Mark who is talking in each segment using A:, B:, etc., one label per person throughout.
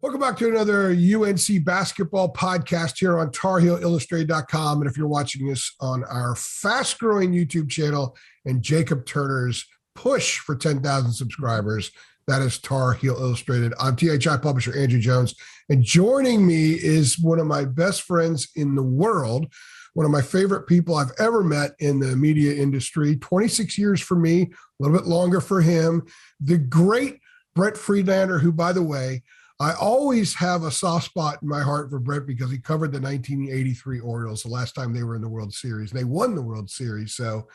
A: Welcome back to another UNC basketball podcast here on TarHeelIllustrated.com. And if you're watching us on our fast-growing YouTube channel and Jacob Turner's push for 10,000 subscribers, that is Tar Heel Illustrated. I'm THI publisher Andrew Jones. And joining me is one of my best friends in the world, one of my favorite people I've ever met in the media industry, 26 years for me, a little bit longer for him, the great Brett Friedlander, who, by the way, I always have a soft spot in my heart for Brett because he covered the 1983 Orioles the last time they were in the World Series. They won the World Series. So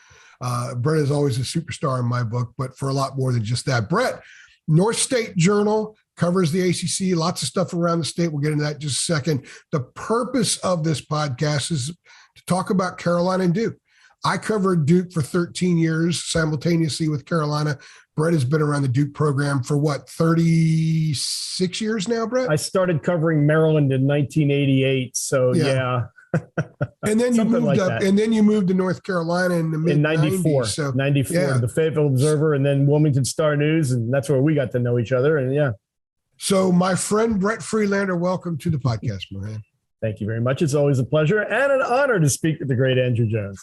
A: Brett is always a superstar in my book, but for a lot more than just that. Brett, North State Journal, covers the ACC, lots of stuff around the state. We'll get into that in just a second. The purpose of this podcast is to talk about Carolina and Duke. I covered Duke for 13 years simultaneously with Carolina. Brett has been around the Duke program for 36 years now, Brett?
B: I started covering Maryland in 1988. So yeah.
A: And then you moved up, and then you moved to North Carolina in the mid
B: 94.
A: So
B: 94, yeah. The Fayetteville Observer, and then Wilmington Star News. And that's where we got to know each other. And yeah.
A: So my friend, Brett Friedlander, welcome to the podcast, my man.
B: Thank you very much. It's always a pleasure and an honor to speak with the great Andrew Jones.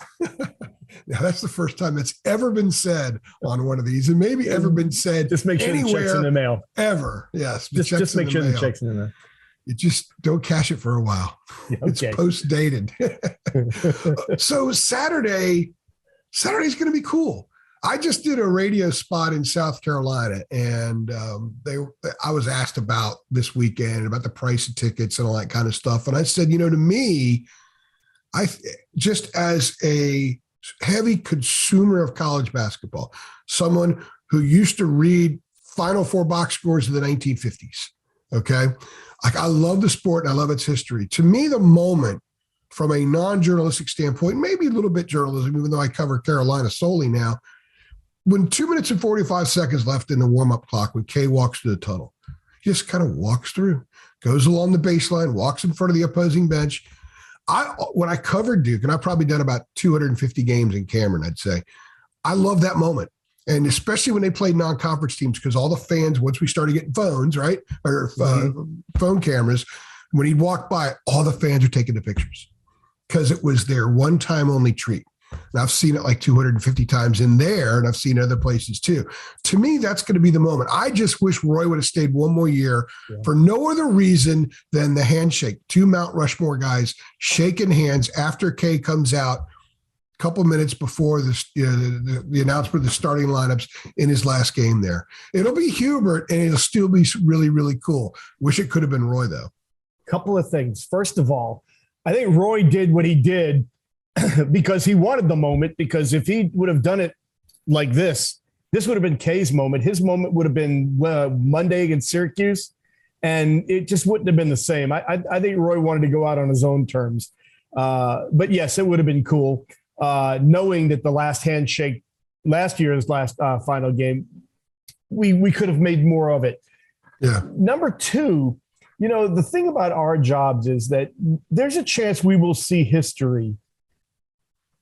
A: Now, that's the first time that's ever been said on one of these, and maybe ever been said
B: just make sure the check's in the mail.
A: Ever. Yes.
B: Just make sure the check's in the mail.
A: You just don't cash it for a while. Yeah, okay. It's post-dated. So Saturday's going to be cool. I just did a radio spot in South Carolina, and I was asked about this weekend, about the price of tickets and all that kind of stuff. And I said, to me, just as a heavy consumer of college basketball, someone who used to read Final Four box scores of the 1950s, okay? Like, I love the sport and I love its history. To me, the moment from a non-journalistic standpoint, maybe a little bit journalism, even though I cover Carolina solely now, when 2 minutes and 45 seconds left in the warm-up clock, when Kay walks to the tunnel, he just kind of walks through, goes along the baseline, walks in front of the opposing bench. When I covered Duke, and I've probably done about 250 games in Cameron, I'd say, I love that moment. And especially when they played non-conference teams, because all the fans, once we started getting phones, right, or phone cameras, when he'd walk by, all the fans are taking the pictures because it was their one-time only treat. And I've seen it like 250 times in there, and I've seen other places too. To me, that's going to be the moment. I just wish Roy would have stayed one more year for no other reason than the handshake. Two Mount Rushmore guys shaking hands after Kay comes out a couple minutes before the announcement of the starting lineups in his last game there. It'll be Hubert, and it'll still be really, really cool. Wish it could have been Roy, though.
B: Couple of things. First of all, I think Roy did what he did because he wanted the moment, because if he would have done it like this would have been Kay's moment. His moment would have been Monday against Syracuse, and it just wouldn't have been the same. I think Roy wanted to go out on his own terms. But yes, it would have been cool knowing that the last handshake last year's last final game, we could have made more of it.
A: Yeah.
B: Number two, the thing about our jobs is that there's a chance we will see history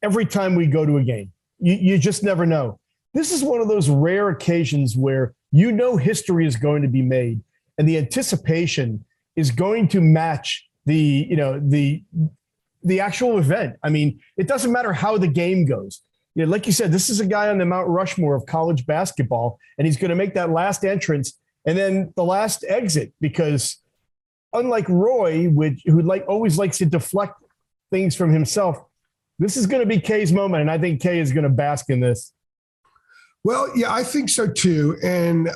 B: every time we go to a game. You just never know. This is one of those rare occasions where history is going to be made, and the anticipation is going to match the actual event. I mean, it doesn't matter how the game goes. Like you said, this is a guy on the Mount Rushmore of college basketball, and he's going to make that last entrance and then the last exit, because unlike Roy, who always likes to deflect things from himself, this is going to be Kay's moment, and I think Kay is going to bask in this.
A: Well, yeah, I think so too. And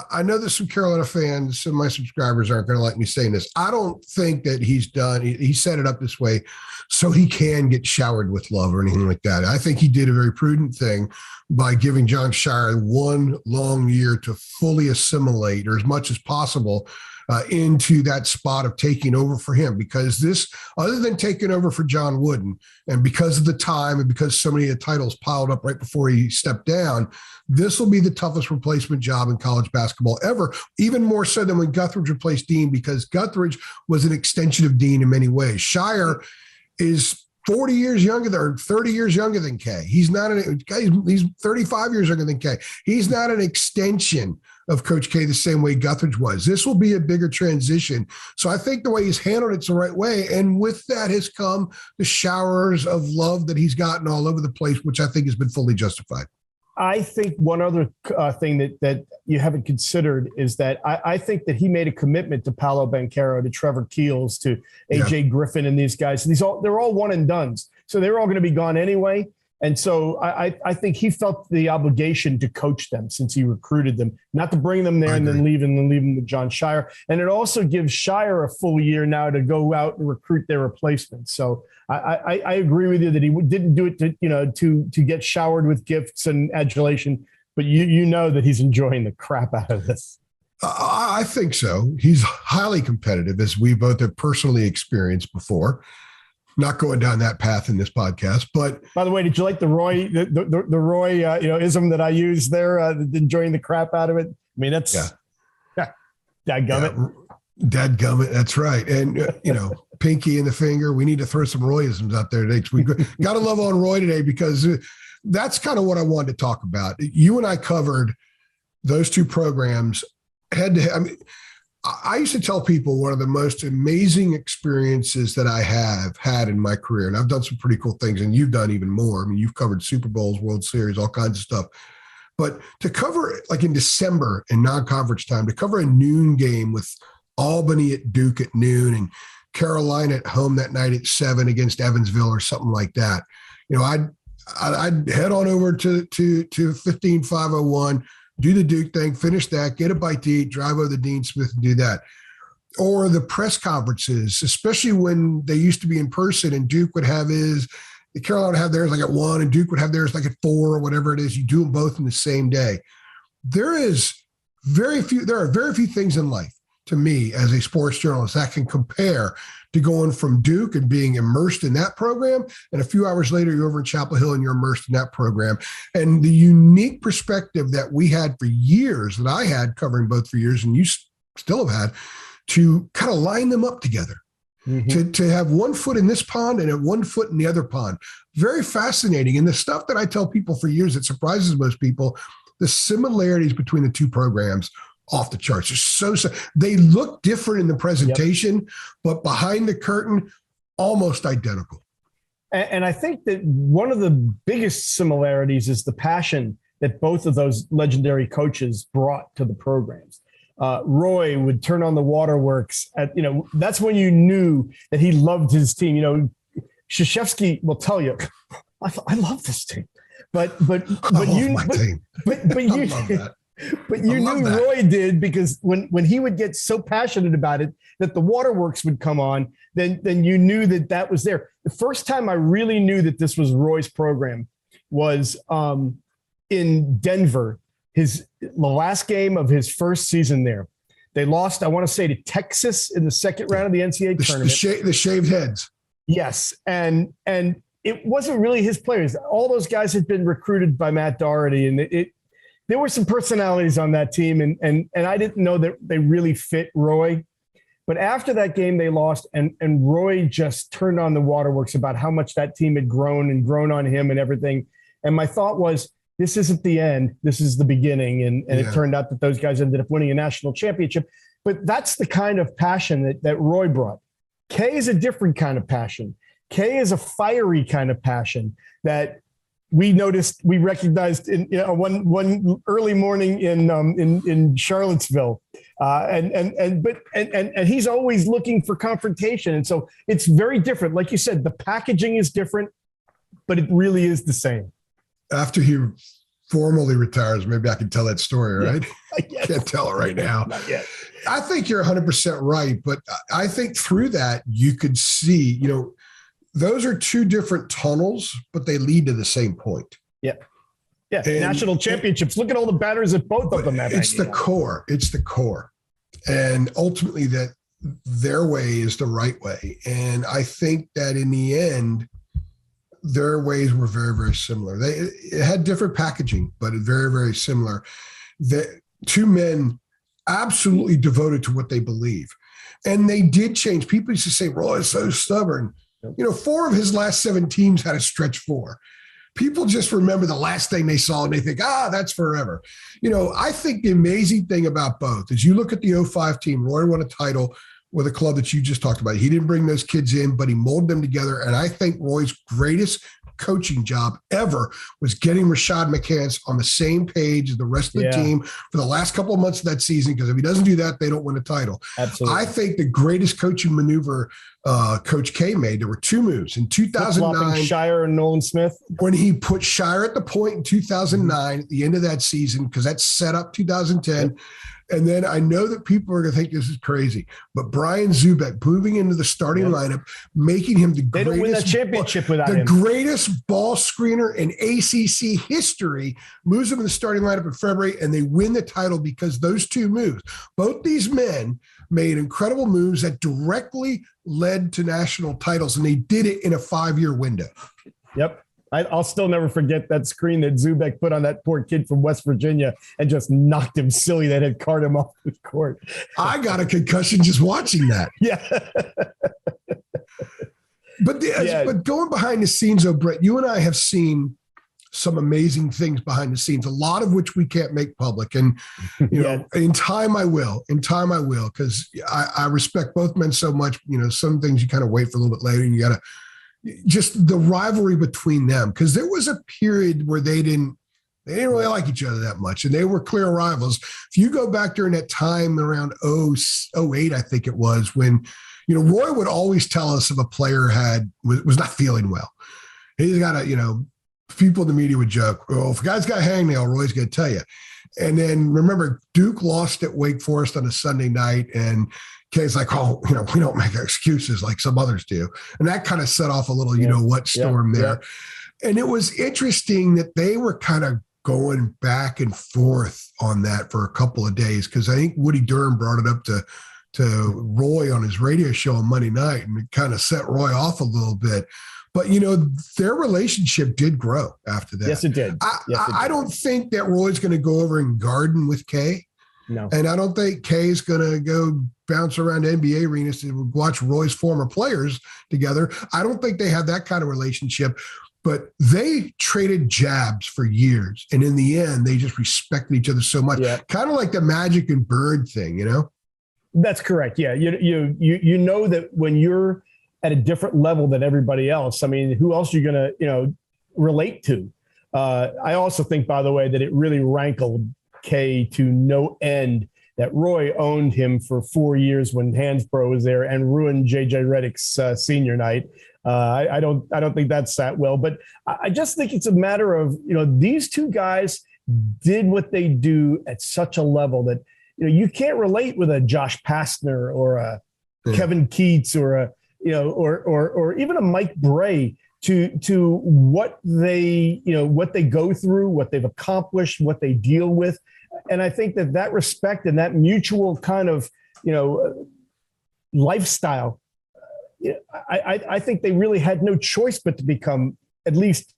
A: I know that some Carolina fans, some of my subscribers aren't going to like me saying this. I don't think that he's done. He set it up this way so he can get showered with love or anything like that. I think he did a very prudent thing by giving John Shire one long year to fully assimilate, or as much as possible, into that spot of taking over for him, because this, other than taking over for John Wooden, and because of the time and because so many of the titles piled up right before he stepped down, this will be the toughest replacement job in college basketball ever, even more so than when Guthridge replaced Dean, because Guthridge was an extension of Dean in many ways. Shire is 40 years younger or 30 years younger than Kay. He's 35 years younger than Kay. He's not an extension of Coach K the same way Guthridge was. This will be a bigger transition. So I think the way he's handled it's the right way. And with that has come the showers of love that he's gotten all over the place, which I think has been fully justified.
B: I think one other thing that you haven't considered is that I think that he made a commitment to Paolo Banchero, to Trevor Keels, to AJ Griffin and these guys. They're all one and dones. So they're all going to be gone anyway. And so I think he felt the obligation to coach them since he recruited them, not to bring them there and then leave them with John Shire. And it also gives Shire a full year now to go out and recruit their replacements. So I agree with you that he didn't do it to get showered with gifts and adulation, but you know that he's enjoying the crap out of this.
A: I think so. He's highly competitive, as we both have personally experienced before. Not going down that path in this podcast, but
B: by the way, did you like the Roy ism that I used there? Enjoying the crap out of it. I mean, that's dadgummit.
A: Dadgummit. That's right. And pinky in the finger. We need to throw some Royisms out there today. We got to love on Roy today, because that's kind of what I wanted to talk about. You and I covered those two programs head to head. I mean, I used to tell people one of the most amazing experiences that I have had in my career, and I've done some pretty cool things, and you've done even more. I mean, you've covered Super Bowls, World Series, all kinds of stuff. But to cover, like in December in non-conference time, to cover a noon game with Albany at Duke at noon and Carolina at home that night at 7 against Evansville or something like that, I'd head on over to 15501, do the Duke thing, finish that, get a bite to eat, drive over to Dean Smith and do that. Or the press conferences, especially when they used to be in person, and Duke would have Carolina would have theirs like at 1 and Duke would have theirs like at 4 or whatever it is. You do them both in the same day. There are very few things in life, to me as a sports journalist, that can compare to going from Duke and being immersed in that program, and a few hours later you're over in Chapel Hill and you're immersed in that program. And the unique perspective that we had for years, that I had covering both for years and you still have had, to kind of line them up together, to have one foot in this pond and one foot in the other pond. Very fascinating. And the stuff that I tell people for years that surprises most people, the similarities between the two programs, off the charts. So they look different in the presentation, but behind the curtain, almost identical.
B: And I think that one of the biggest similarities is the passion that both of those legendary coaches brought to the programs. Roy would turn on the waterworks that's when you knew that he loved his team. Krzyzewski will tell you, I love this team, but you knew Roy did, because when he would get so passionate about it that the waterworks would come on, then you knew that was there. The first time I really knew that this was Roy's program was in Denver, the last game of his first season there. They lost, I want to say, to Texas in the second round of the NCAA tournament.
A: The shaved heads.
B: Yes, and it wasn't really his players. All those guys had been recruited by Matt Doherty, and there were some personalities on that team, and I didn't know that they really fit Roy. But after that game, they lost, and Roy just turned on the waterworks about how much that team had grown on him and everything. And my thought was, this isn't the end. This is the beginning. And it turned out that those guys ended up winning a national championship. But that's the kind of passion that Roy brought. Kay is a different kind of passion. Kay is a fiery kind of passion that we recognized in one early morning in Charlottesville, and he's always looking for confrontation, and so it's very different. Like you said, the packaging is different, but it really is the same.
A: After he formally retires, maybe I can tell that story, right?
B: Yeah.
A: I can't tell it right now.
B: Not yet.
A: I think you're 100% right, but I think through that you could see, those are two different tunnels, but they lead to the same point.
B: Yeah. Yeah. And national championships. Look at all the banners that both of them have.
A: It's the core. It's the core. And ultimately that their way is the right way. And I think that in the end, their ways were very, very similar. It had different packaging, but very, very similar. The two men absolutely devoted to what they believe. And they did change. People used to say, Roy is so stubborn. 4 of his last 7 teams had a stretch 4. people just remember the last thing they saw and they think, that's forever. I think the amazing thing about both is you look at the 05 team, Roy won a title with a club that you just talked about. He didn't bring those kids in, but he molded them together. And I think Roy's greatest coaching job ever was getting Rashad McCants on the same page as the rest of the team for the last couple of months of that season, because if he doesn't do that, they don't win a title.
B: Absolutely.
A: I think the greatest coaching maneuver Coach K made, there were two moves. In 2009,
B: Shire and Nolan Smith.
A: When he put Shire at the point in 2009, at the end of that season, because that set up 2010. And then I know that people are going to think this is crazy, but Brian Zubek moving into the starting lineup, making him the
B: they
A: greatest,
B: don't win that championship without him.
A: The greatest ball screener in ACC history, moves him in the starting lineup in February, and they win the title because those two moves. Both these men made incredible moves that directly led to national titles, and they did it in a 5-year window.
B: Yep. I'll still never forget that screen that Zubek put on that poor kid from West Virginia and just knocked him silly that had carted him off the court.
A: I got a concussion just watching that.
B: Yeah.
A: But going behind the scenes, though, Brett, you and I have seen some amazing things behind the scenes, a lot of which we can't make public. And, in time I will, because I respect both men so much. Some things you kind of wait for a little bit later, and you got to, just the rivalry between them, because there was a period where they didn't really like each other that much, and they were clear rivals. If you go back during that time around 08, I think it was, when Roy would always tell us if a player was not feeling well. He's got people in the media would joke, if a guy's got a hangnail, Roy's going to tell you. And then remember, Duke lost at Wake Forest on a Sunday night, and Kay's like, we don't make excuses like some others do. And that kind of set off a little, storm there. Yeah. And it was interesting that they were kind of going back and forth on that for a couple of days, because I think Woody Durham brought it up to Roy on his radio show on Monday night, and it kind of set Roy off a little bit. But, their relationship did grow after that.
B: Yes, it did.
A: I don't think that Roy's going to go over and garden with Kay.
B: No.
A: And I don't think Kay's going to go bounce around NBA arenas to watch Roy's former players together. I don't think they have that kind of relationship. But they traded jabs for years. And in the end, they just respected each other so much. Yeah. Kind of like the Magic and Bird thing,
B: That's correct. Yeah. You know that when you're at a different level than everybody else, I mean, who else are you going to, relate to? I also think, by the way, that it really rankled Kay to no end that Roy owned him for 4 years when Hansbrough was there and ruined JJ Redick's senior night. I don't think that's that well, but I just think it's a matter of, these two guys did what they do at such a level that, you can't relate with a Josh Pastner or a Kevin Keats or a, or even a Mike Bray to what they, what they go through, what they've accomplished, what they deal with. And I think that respect and that mutual kind of, lifestyle, I think they really had no choice but to become at least,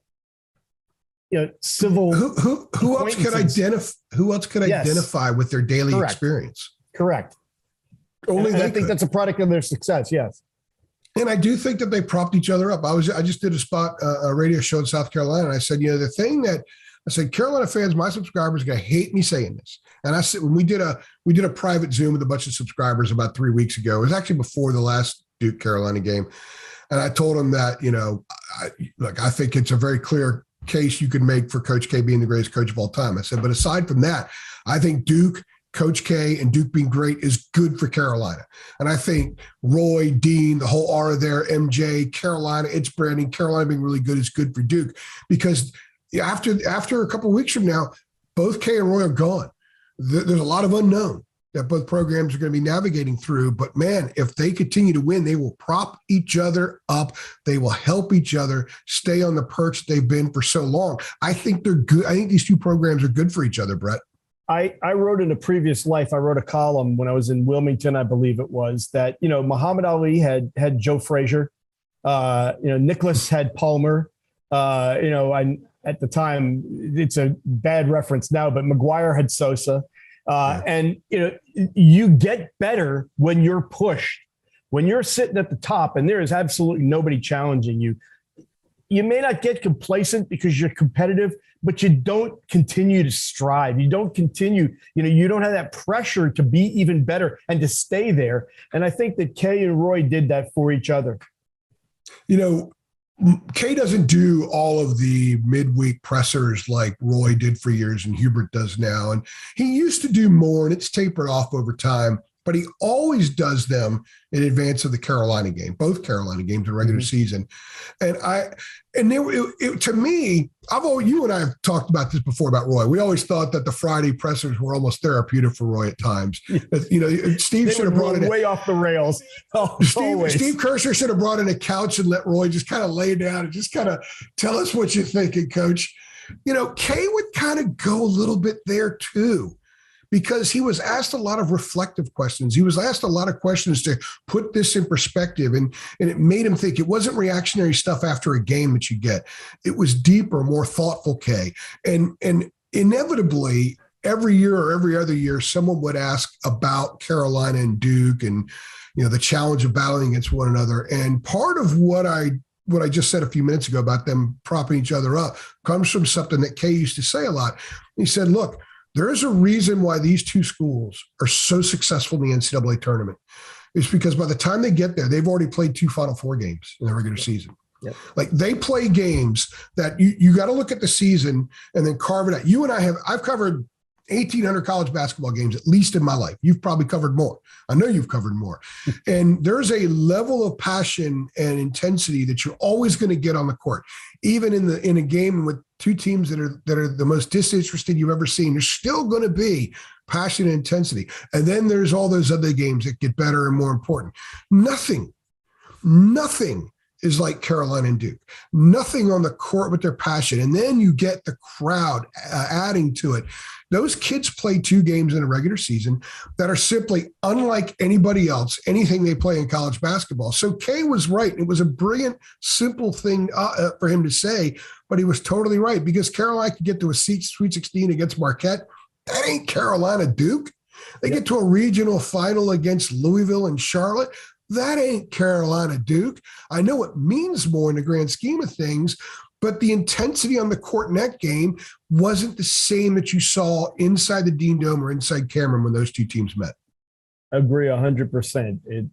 B: civil.
A: Who else could identify? Who else could identify with their daily experience?
B: Correct.
A: Only
B: I think that's a product of their success. Yes.
A: And I do think that they propped each other up. I just did a radio show in South Carolina, and I said, the thing that I said, Carolina fans, my subscribers are going to hate me saying this. And I said, when we did a private Zoom with a bunch of subscribers about 3 weeks ago, it was actually before the last Duke Carolina game. And I told them that, I think it's a very clear case you could make for Coach K being the greatest coach of all time. I said, but aside from that, I think Duke, Coach K, and Duke being great is good for Carolina. And I think Roy, Dean, the whole aura there, MJ, Carolina, it's branding, Carolina being really good is good for Duke, because after a couple of weeks from now, both K and Roy are gone. There's a lot of unknown that both programs are going to be navigating through. But man, if they continue to win, they will prop each other up. They will help each other stay on the perch they've been for so long. I think they're good. I think these two programs are good for each other, Brett.
B: I wrote in a previous life, I wrote a column when I was in Wilmington, I believe it was, that, Muhammad Ali had Joe Frazier, Nicholas had Palmer, at the time, it's a bad reference now, but McGuire had Sosa. And, you get better when you're pushed. When you're sitting at the top and there is absolutely nobody challenging you, you may not get complacent because you're competitive, but you don't continue to strive. You don't continue, you don't have that pressure to be even better and to stay there. And I think that Kay and Roy did that for each other.
A: Kay doesn't do all of the midweek pressers like Roy did for years and Hubert does now. And he used to do more, and it's tapered off over time, but he always does them in advance of the Carolina game, both Carolina games in regular season. And to me, you and I have talked about this before about Roy. We always thought that the Friday pressers were almost therapeutic for Roy at times. Steve should have brought it
B: way off the rails.
A: Steve Kersher should have brought in a couch and let Roy just kind of lay down and just kind of tell us what you're thinking, Coach. Kay would kind of go a little bit there too, because he was asked a lot of reflective questions. He was asked a lot of questions to put this in perspective, and it made him think. It wasn't reactionary stuff after a game that you get. It was deeper, more thoughtful Kay. And inevitably, every year or every other year, someone would ask about Carolina and Duke and, the challenge of battling against one another. And part of what I just said a few minutes ago about them propping each other up comes from something that Kay used to say a lot. He said, look, there is a reason why these two schools are so successful in the NCAA tournament. It's because by the time they get there, they've already played 2 Final Four games in the regular season.
B: Yep.
A: Like they play games that you got to look at the season and then carve it out. You and I've covered 1,800 college basketball games, at least in my life. You've probably covered more. I know you've covered more. And there's a level of passion and intensity that you're always going to get on the court. Even in a game with two teams that are the most disinterested you've ever seen, there's still going to be passion and intensity. And then there's all those other games that get better and more important. Nothing is like Carolina and Duke. Nothing on the court with their passion. And then you get the crowd adding to it. Those kids play 2 games in a regular season that are simply unlike anybody else, anything they play in college basketball. So Kay was right. It was a brilliant, simple thing for him to say, but he was totally right, because Carolina could get to a Sweet 16 against Marquette. That ain't Carolina Duke. They get to a regional final against Louisville and Charlotte. That ain't Carolina Duke. I know it means more in the grand scheme of things, but the intensity on the court in that game wasn't the same that you saw inside the Dean Dome or inside Cameron when those two teams met.
B: Agree 100%. And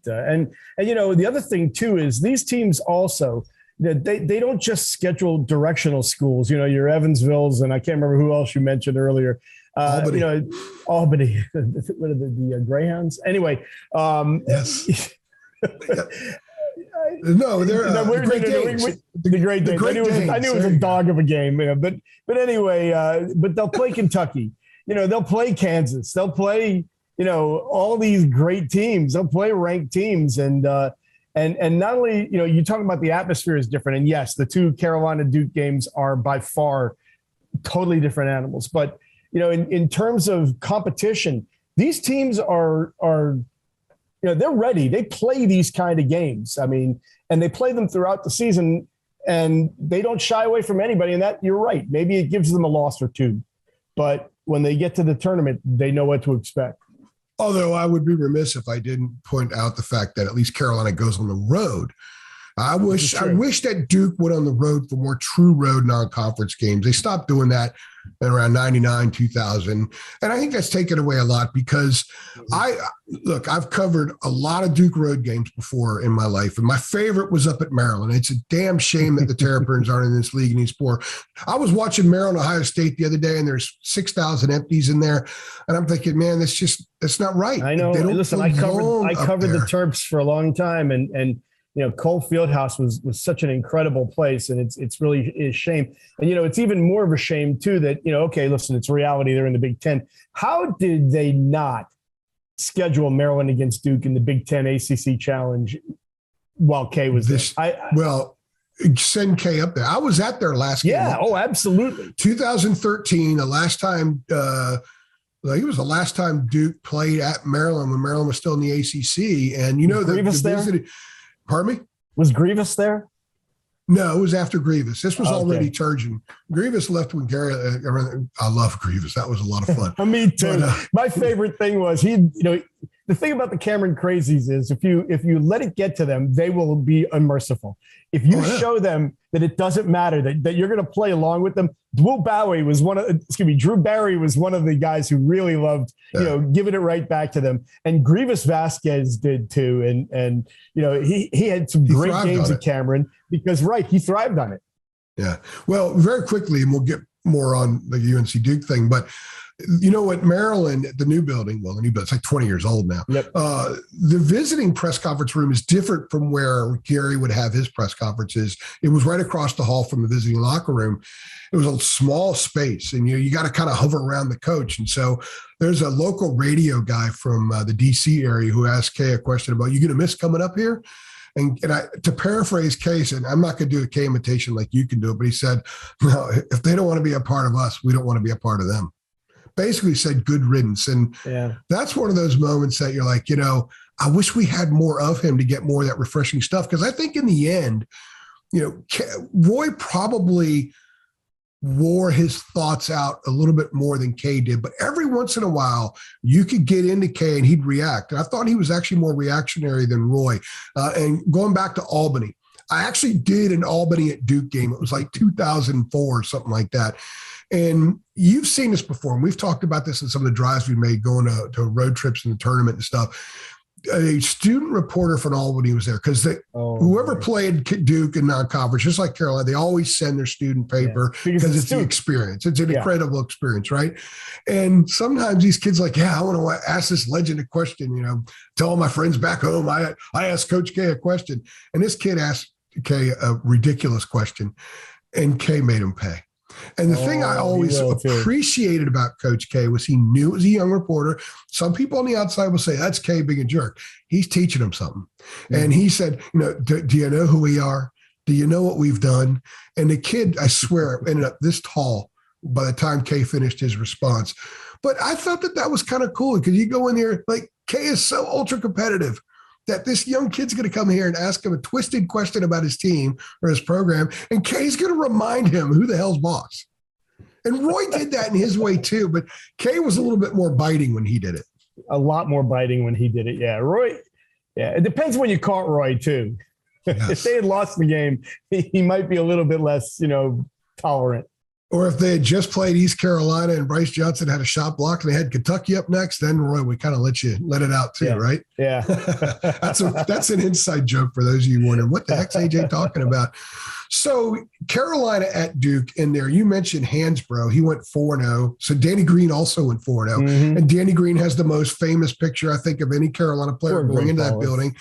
B: the other thing too is these teams also, they don't just schedule directional schools. Your Evansvilles, and I can't remember who else you mentioned earlier. Albany. Albany. What are the Greyhounds? Anyway. Yes.
A: No, they're the Great Danes.
B: The Great Danes. I knew it was a dog of a game, but anyway, but they'll play Kentucky. They'll play Kansas. They'll play, all these great teams. They'll play ranked teams, and not only, you talk about the atmosphere is different, and yes, the 2 Carolina Duke games are by far totally different animals. But in terms of competition, these teams are. They're ready. They play these kind of games. I mean, and they play them throughout the season, and they don't shy away from anybody. And that, you're right. Maybe it gives them a loss or 2, but when they get to the tournament, they know what to expect.
A: Although I would be remiss if I didn't point out the fact that at least Carolina goes on the road. I wish that Duke went on the road for more true road non-conference games. They stopped doing that in around 99, 2000. And I think that's taken away a lot, because I've covered a lot of Duke road games before in my life. And my favorite was up at Maryland. It's a damn shame that the Terrapins aren't in this league anymore. I was watching Maryland, Ohio State the other day, and there's 6,000 empties in there. And I'm thinking, man, that's not right.
B: I know. Listen, I covered the Terps for a long time, and Cole Fieldhouse was such an incredible place, and it's really a shame. And, it's even more of a shame too that, okay, listen, it's reality. They're in the Big Ten. How did they not schedule Maryland against Duke in the Big Ten ACC Challenge while Kay was there?
A: Send Kay up there. I was at their last game.
B: Yeah. Oh, absolutely.
A: 2013, the last time, it was the last time Duke played at Maryland when Maryland was still in the ACC. And, Pardon me?
B: Was Grievous there?
A: No, it was after Grievous. This was already Turgeon. Grievous left when Gary. I love Grievous. That was a lot of fun.
B: Me too. But, my favorite thing was the thing about the Cameron crazies is if you let it get to them, they will be unmerciful. If you show them that it doesn't matter, that you're going to play along with them. Drew Barry was one of the guys who really loved, giving it right back to them. And Grievous Vasquez did too. And he had some great games at Cameron because he thrived on it.
A: Yeah. Well, very quickly, and we'll get more on the UNC Duke thing, but you know what, Maryland, the new building, it's like 20 years old now.
B: Yep.
A: The visiting press conference room is different from where Gary would have his press conferences. It was right across the hall from the visiting locker room. It was a small space, and you got to kind of hover around the coach. And so there's a local radio guy from the DC area who asked Kay a question about, you going to miss coming up here? And to paraphrase Case, and I'm not going to do a K imitation like you can do it, but he said, no, if they don't want to be a part of us, we don't want to be a part of them. Basically said good riddance. And that's one of those moments that you're like, I wish we had more of him to get more of that refreshing stuff. Because I think in the end, Roy probably wore his thoughts out a little bit more than Kay did. But every once in a while, you could get into Kay and he'd react. And I thought he was actually more reactionary than Roy. And going back to Albany, I actually did an Albany at Duke game. It was like 2004 or something like that. And you've seen this before, and we've talked about this in some of the drives we made going to road trips in the tournament and stuff. A student reporter from Albany was there because whoever played Duke in non-conference, just like Carolina, they always send their student paper because it's the experience. It's an incredible experience, right? And sometimes these kids like, I want to ask this legend a question, tell all my friends back home. I asked Coach K a question, and this kid asked K a ridiculous question, and K made him pay. And the thing I always appreciated about Coach K was he knew it was a young reporter. Some people on the outside will say, that's K being a jerk. He's teaching him something. Mm-hmm. And he said, do you know who we are? Do you know what we've done? And the kid, I swear, ended up this tall by the time K finished his response. But I thought that was kind of cool because you go in there, like K is so ultra competitive that this young kid's going to come here and ask him a twisted question about his team or his program, and Kay's going to remind him who the hell's boss. And Roy did that in his way too, but Kay was a little bit more biting when he did it.
B: A lot more biting when he did it. Yeah, Roy. Yeah, it depends when you caught Roy too. Yes. If they had lost the game, he might be a little bit less, tolerant.
A: Or if they had just played East Carolina and Bryce Johnson had a shot block and they had Kentucky up next, then Roy would kind of let it out too, right?
B: Yeah.
A: That's an inside joke for those of you wondering, what the heck's AJ talking about? So Carolina at Duke in there, you mentioned Hansbrough. He went 4-0. So Danny Green also went 4-0. Mm-hmm. And Danny Green has the most famous picture, I think, of any Carolina player going into that building.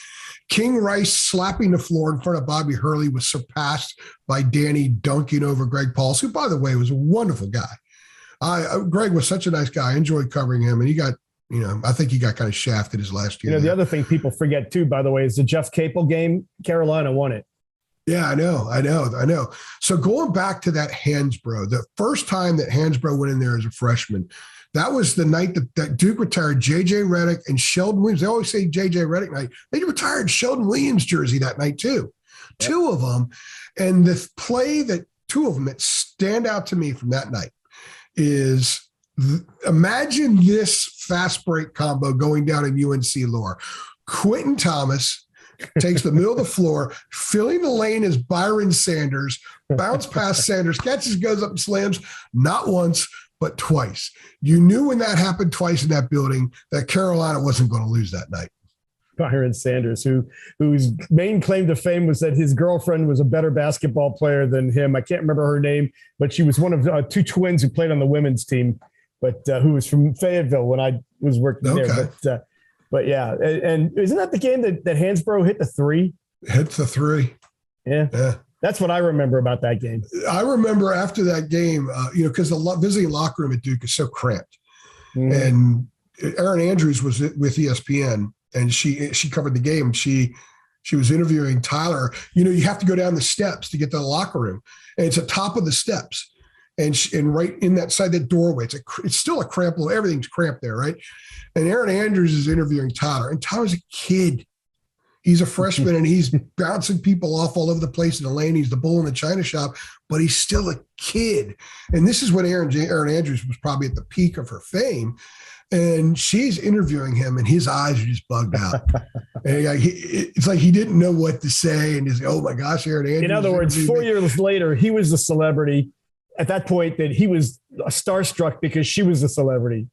A: King Rice slapping the floor in front of Bobby Hurley was surpassed by Danny dunking over Greg Pauls, who, by the way, was a wonderful guy. Greg was such a nice guy. I enjoyed covering him. And he got, I think he got kind of shafted his last year.
B: The other thing people forget too, by the way, is the Jeff Capel game. Carolina won it.
A: Yeah, I know. So going back to that Hansbrough, the first time that Hansbrough went in there as a freshman, that was the night that Duke retired J.J. Redick and Sheldon Williams. They always say J.J. Redick night. They retired Sheldon Williams jersey that night too. Yep. Two of them. And the play two of them that stand out to me from that night is imagine this fast break combo going down in UNC lore. Quentin Thomas takes the middle of the floor, filling the lane as Byron Sanders, bounce past Sanders, catches, goes up and slams, not once, but twice. You knew when that happened twice in that building that Carolina wasn't going to lose that night.
B: Byron Sanders, whose main claim to fame was that his girlfriend was a better basketball player than him. I can't remember her name, but she was one of two twins who played on the women's team, but who was from Fayetteville when I was working there. But yeah, and isn't that the game that Hansbrough hit the three?
A: Hit the three.
B: Yeah. That's what I remember about that game.
A: I remember after that game, because the visiting locker room at Duke is so cramped. Mm. And Erin Andrews was with ESPN, and she covered the game. She was interviewing Tyler. You have to go down the steps to get to the locker room, and it's at top of the steps. And right in that side, that doorway, it's still a cramped little, everything's cramped there, right? And Erin Andrews is interviewing Tyler, and Tyler's a kid. He's a freshman, and he's bouncing people off all over the place in the lane. He's the bull in the china shop, but he's still a kid. And this is when Erin Andrews was probably at the peak of her fame. and she's interviewing him, and his eyes are just bugged out. And it's like he didn't know what to say, and he's oh my gosh, Aaron Andrews.
B: In other words, 4 years later, he was the celebrity. At that point, that he was starstruck because she was a celebrity.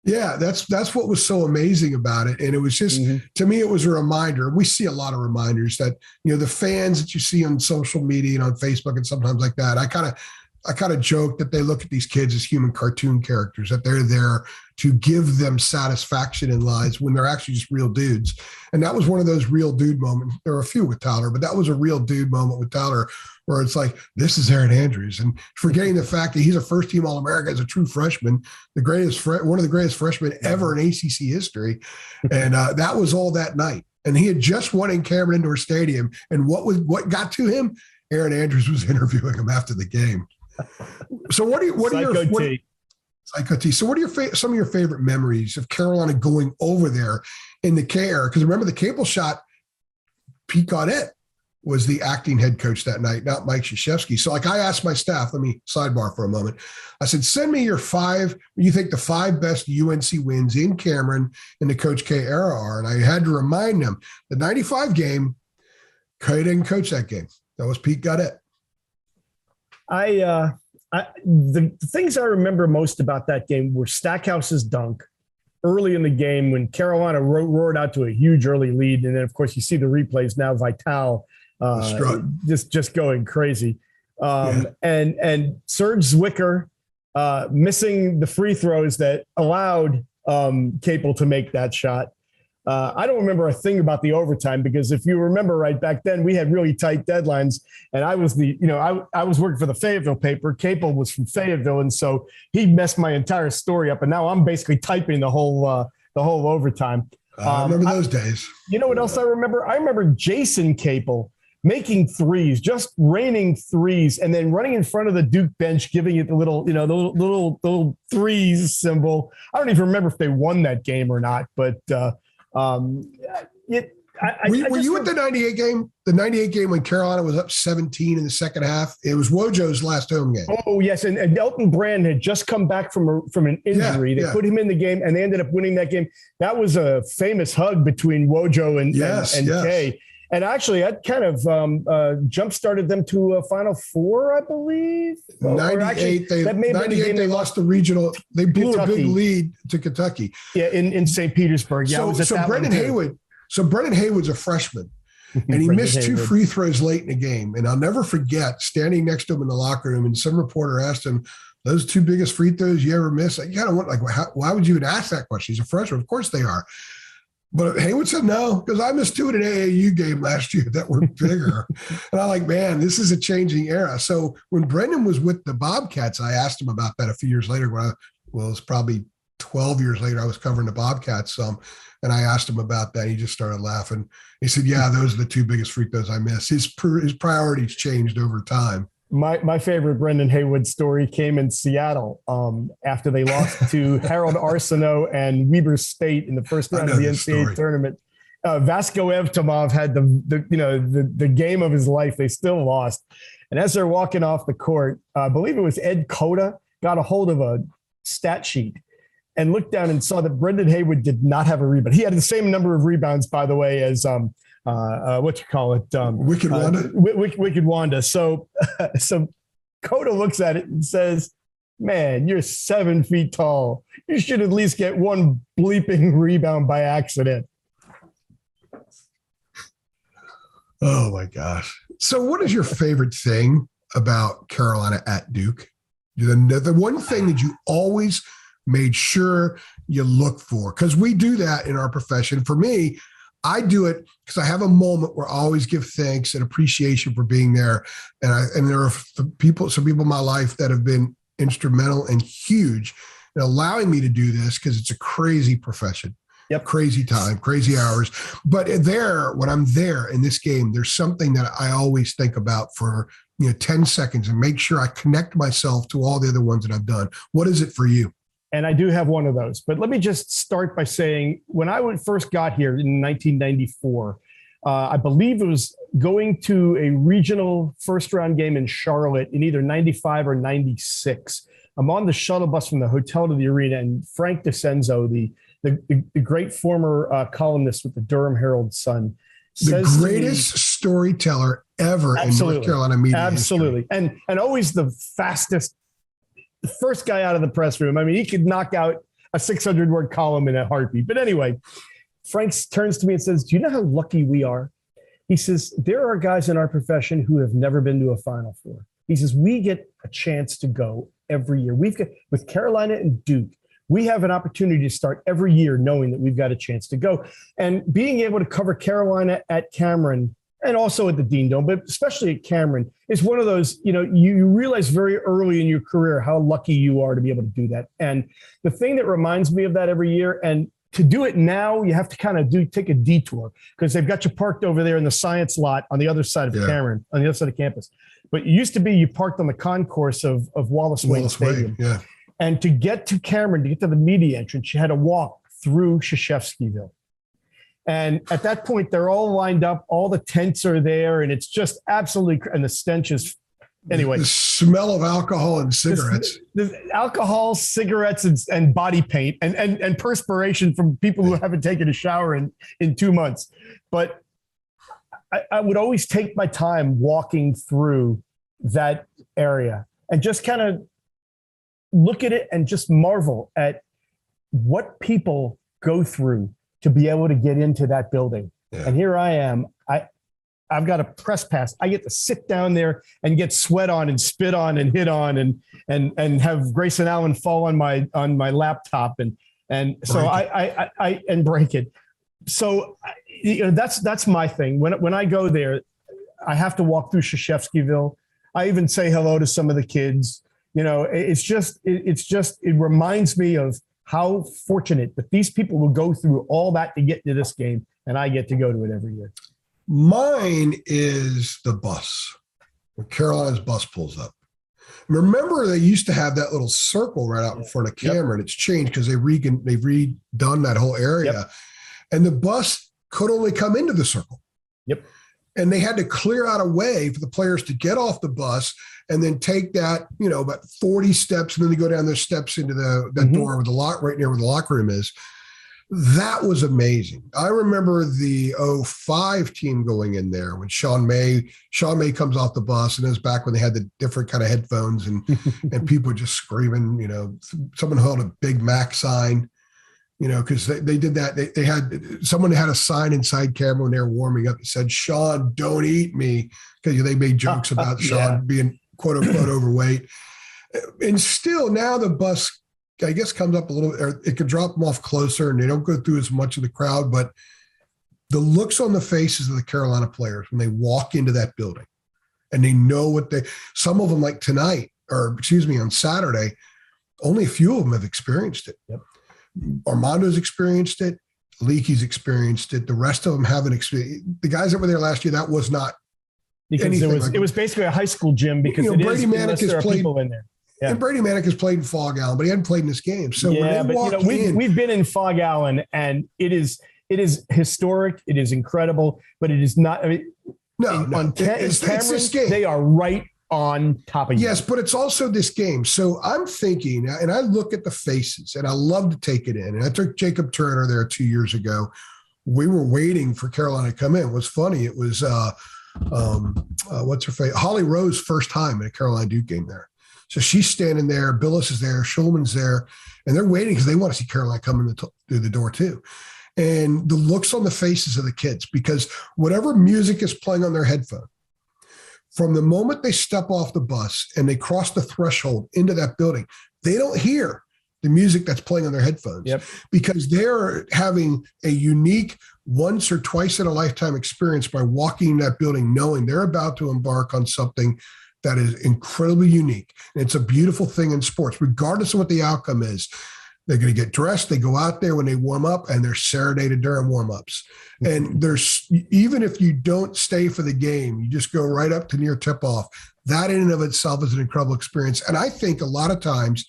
A: Yeah, that's what was so amazing about it. And it was just, to me, it was a reminder. We see a lot of reminders that, the fans that you see on social media and on Facebook and sometimes like that, I kind of joke that they look at these kids as human cartoon characters, that they're there to give them satisfaction in lives when they're actually just real dudes. And that was one of those real dude moments. There were a few with Tyler, but that was a real dude moment with Tyler where it's like, this is Aaron Andrews. And forgetting the fact that he's a first-team All-America as a true freshman, one of the greatest freshmen ever in ACC history. And that was all that night. And he had just won in Cameron Indoor Stadium. And what got to him? Aaron Andrews was interviewing him after the game. So what are some of your favorite memories of Carolina going over there in the K era? Because remember the Capel shot, Pete Gaudette was the acting head coach that night, not Mike Krzyzewski. So I asked my staff, let me sidebar for a moment. I said, send me your you think the 5 best UNC wins in Cameron in the Coach K era are. And I had to remind them the 95 game, K didn't coach that game. That was Pete Gaudette.
B: The things I remember most about that game were Stackhouse's dunk early in the game when Carolina roared out to a huge early lead. And then, of course, you see the replays now, Vital just going crazy. And Serge Zwicker missing the free throws that allowed Capel to make that shot. I don't remember a thing about the overtime because if you remember right back then, we had really tight deadlines, and I was I was working for the Fayetteville paper. Capel was from Fayetteville, and so he messed my entire story up. And now I'm basically typing the whole overtime.
A: I remember those days.
B: You know what else I remember? I remember Jason Capel making threes, just raining threes, and then running in front of the Duke bench, giving it the little threes symbol. I don't even remember if they won that game or not, but. Were
A: you at the 98 game? The 98 game when Carolina was up 17 in the second half? It was Wojo's last home game.
B: Oh, yes. And Elton Brand had just come back from an injury. They put him in the game, and they ended up winning that game. That was a famous hug between Wojo and Kay. And actually, that kind of jump-started them to a Final Four, I believe.
A: 98, they lost the regional. They blew Kentucky. A big lead to Kentucky.
B: Yeah, in St. Petersburg. Yeah,
A: so Brendan Haywood. So Brendan Haywood's a freshman, and he missed 2 free throws late in the game. And I'll never forget standing next to him in the locker room, and some reporter asked him, "Those 2 biggest free throws you ever missed?" Why would you even ask that question? He's a freshman. Of course they are. But Haywood said no, because I missed 2 in an AAU game last year that were bigger. And I'm like, man, this is a changing era. So when Brendan was with the Bobcats, I asked him about that a few years later. It was probably 12 years later. I was covering the Bobcats some, and I asked him about that. He just started laughing. He said, yeah, those are the 2 biggest free throws I missed. His priorities changed over time.
B: My favorite Brendan Haywood story came in Seattle after they lost to Harold Arsenault and Weber State in the first round of the NCAA tournament. Vasco Evtomov had the game of his life. They still lost. And as they're walking off the court, I believe it was Ed Cota got a hold of a stat sheet and looked down and saw that Brendan Haywood did not have a rebound. He had the same number of rebounds, by the way, as Wicked Wanda. Wicked Wanda. So Cota looks at it and says, "Man, you're 7 feet tall. You should at least get 1 bleeping rebound by accident."
A: Oh my gosh! So, what is your favorite thing about Carolina at Duke? The one thing that you always made sure you look for, because we do that in our profession. For me, I do it because I have a moment where I always give thanks and appreciation for being there. And there are some people in my life that have been instrumental and huge in allowing me to do this, because it's a crazy profession. Yep. Crazy time, crazy hours. But when I'm there in this game, there's something that I always think about for 10 seconds and make sure I connect myself to all the other ones that I've done. What is it for you?
B: And I do have one of those. But let me just start by saying, when I first got here in 1994, I believe it was going to a regional first-round game in Charlotte in either 95 or 96. I'm on the shuttle bus from the hotel to the arena, and Frank DeCenzo, the great former columnist with the Durham Herald-Sun,
A: the greatest storyteller ever in North Carolina media history.
B: And always the fastest, the first guy out of the press room. I mean, he could knock out a 600-word column in a heartbeat. But anyway, Frank turns to me and says, "Do you know how lucky we are?" He says, "There are guys in our profession who have never been to a Final Four." He says, "We get a chance to go every year. We've got, with Carolina and Duke, we have an opportunity to start every year knowing that we've got a chance to go." And being able to cover Carolina at Cameron and also at the Dean Dome, but especially at Cameron, is one of those, you realize very early in your career how lucky you are to be able to do that. And the thing that reminds me of that every year, and to do it now, you have to kind of take a detour because they've got you parked over there in the science lot on the other side of Cameron, on the other side of campus. But it used to be you parked on the concourse of Wallace Wade Stadium.
A: Yeah.
B: And to get to Cameron, to get to the media entrance, you had to walk through Krzyzewskiville. And at that point, they're all lined up. All the tents are there, and it's just absolutely, and the stench is, anyway.
A: The smell of alcohol and cigarettes.
B: The alcohol, cigarettes, and body paint, and perspiration from people who haven't taken a shower in 2 months. But I would always take my time walking through that area and just kind of look at it and just marvel at what people go through to be able to get into that building. Yeah. And here I am. I've got a press pass. I get to sit down there and get sweat on and spit on and hit on and have Grayson Allen fall on my laptop and so I break it. So that's my thing. When I go there, I have to walk through Krzyzewskiville. I even say hello to some of the kids. It reminds me of how fortunate that these people will go through all that to get to this game, and I get to go to it every year.
A: Mine is the bus. When Carolina's bus pulls up. Remember, they used to have that little circle right out in front of Cameron. It's changed because they've redone that whole area. And the bus could only come into the circle. And they had to clear out a way for the players to get off the bus and then take that, about 40 steps, and then they go down those steps into that door with right near where the locker room is. That was amazing. I remember the 2005 team going in there when Sean May comes off the bus, and it was back when they had the different kind of headphones and people just screaming, someone held a Big Mac sign, because they did that. They had someone had a sign inside Cameron when they were warming up that said, "Sean, don't eat me," because they made jokes about Sean being quote unquote overweight. And still now the bus, I guess, comes up a little, or it could drop them off closer and they don't go through as much of the crowd, but the looks on the faces of the Carolina players when they walk into that building and they know some of them, like tonight, on Saturday, only a few of them have experienced it. Armando's experienced it. Leakey's experienced it. The rest of them haven't experienced. The guys that were there last year, that was not
B: because it was basically a high school gym because
A: Brady Manick has played
B: people in there. Yeah.
A: And Brady Manick has played in Fog Allen, but he hadn't played in this game. So
B: we've been in Fog Allen, and it is historic. It is incredible, but it is not. I mean, it's this game. They are right on top of you.
A: Yes, but it's also this game. So I'm thinking, and I look at the faces, and I love to take it in. And I took Jacob Turner there 2 years ago. We were waiting for Carolina to come in. It was funny. It was what's her face? Holly Rowe's first time at a Carolina Duke game there. So she's standing there. Billis is there. Schulman's there, and they're waiting because they want to see Carolina come through the door too. And the looks on the faces of the kids, because whatever music is playing on their headphone, from the moment they step off the bus and they cross the threshold into that building, they don't hear the music that's playing on their headphones because they're having a unique once or twice in a lifetime experience by walking in that building, knowing they're about to embark on something that is incredibly unique. And it's a beautiful thing in sports, regardless of what the outcome is. They're going to get dressed. They go out there when they warm up, and they're serenaded during warm-ups. And there's, even if you don't stay for the game, you just go right up to near tip-off. That in and of itself is an incredible experience. And I think a lot of times,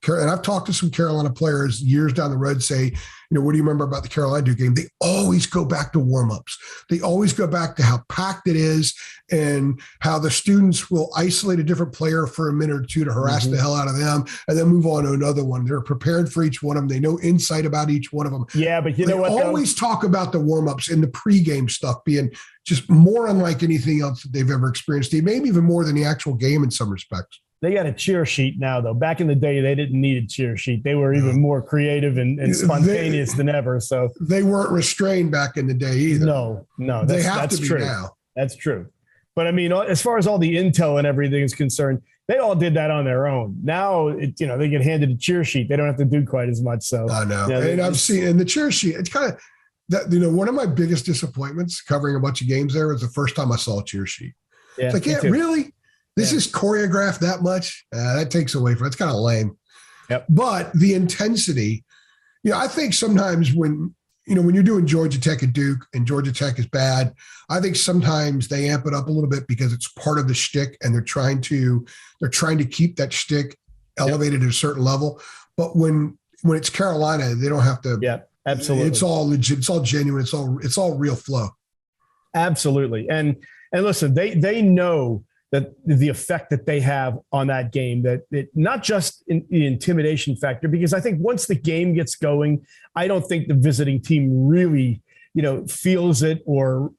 A: and I've talked to some Carolina players years down the road, say, what do you remember about the Carolina Duke game? They always go back to warmups. They always go back to how packed it is and how the students will isolate a different player for a minute or two to harass the hell out of them and then move on to another one. They're prepared for each one of them. They know insight about each one of them.
B: Yeah, but you know what?
A: They always talk about the warmups and the pregame stuff being just more unlike anything else that they've ever experienced. Maybe even more than the actual game in some respects.
B: They got a cheer sheet now, though. Back in the day, they didn't need a cheer sheet. They were even more creative and spontaneous than ever. So
A: they weren't restrained back in the day either.
B: No, that's true. Now. That's true. But I mean, as far as all the intel and everything is concerned, they all did that on their own. Now, they get handed a cheer sheet. They don't have to do quite as much. So
A: I know. And I've seen in the cheer sheet, it's kind of that. One of my biggest disappointments covering a bunch of games there was the first time I saw a cheer sheet. Yeah, it's like, really. This is choreographed that much. That takes away from it. It's kind of lame.
B: Yep.
A: But the intensity, I think sometimes when you're doing Georgia Tech and Duke and Georgia Tech is bad, I think sometimes they amp it up a little bit because it's part of the shtick and they're trying to keep that shtick elevated at a certain level. But when it's Carolina, they don't have to.
B: Yeah, absolutely.
A: It's all legit. It's all genuine. It's all real flow.
B: Absolutely. And listen, they know that the effect that they have on that game, that it not just in the intimidation factor, because I think once the game gets going, I don't think the visiting team really, feels it or,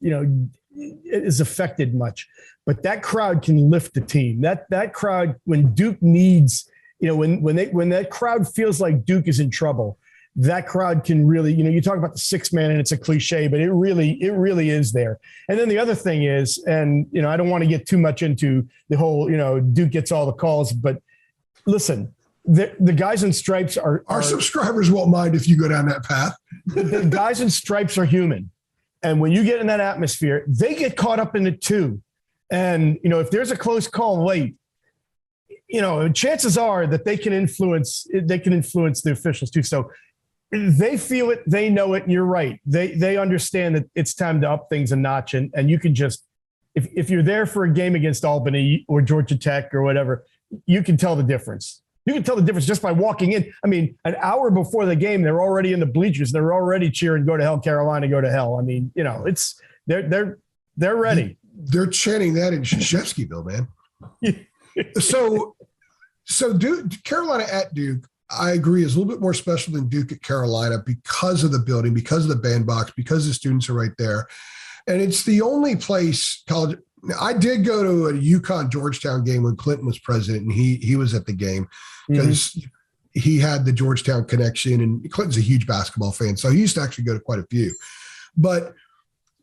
B: is affected much. But that crowd can lift the team. That crowd, when Duke needs, when that crowd feels like Duke is in trouble, that crowd can really, you talk about the six man and it's a cliche, but it really is there. And then the other thing is, and, I don't want to get too much into the whole, Duke gets all the calls, but listen, the guys in stripes are
A: our subscribers won't mind if you go down that path.
B: The guys in stripes are human. And when you get in that atmosphere, they get caught up in it too. And, if there's a close call late, chances are that they can influence the officials too. So they feel it, they know it, and you're right. They understand that it's time to up things a notch, and you can just, if you're there for a game against Albany or Georgia Tech or whatever, you can tell the difference. You can tell the difference just by walking in. I mean, an hour before the game, they're already in the bleachers. They're already cheering, "Go to hell, Carolina, go to hell." I mean, it's they're ready.
A: They're chanting that in Krzyzewskiville, man. So Duke, Carolina at Duke, I agree, is a little bit more special than Duke at Carolina because of the building, because of the bandbox, because the students are right there. And it's the only place college. I did go to a UConn Georgetown game when Clinton was president, and he was at the game because he had the Georgetown connection, and Clinton's a huge basketball fan. So he used to actually go to quite a few. But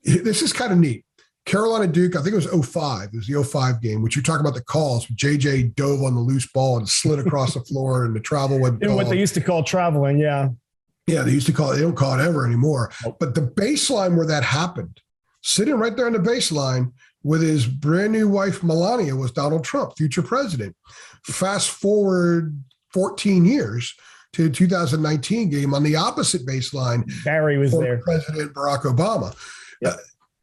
A: this is kind of neat. Carolina Duke, I think it was 05. It was the 05 game, which you're talking about the calls. JJ dove on the loose ball and slid across the floor, and the travel went.
B: What they used to call traveling, yeah.
A: Yeah, they used to call it. They don't call it ever anymore. But the baseline where that happened, sitting right there on the baseline with his brand new wife, Melania, was Donald Trump, future president. Fast forward 14 years to the 2019 game on the opposite baseline.
B: Barry was there.
A: President Barack Obama.
B: Yep.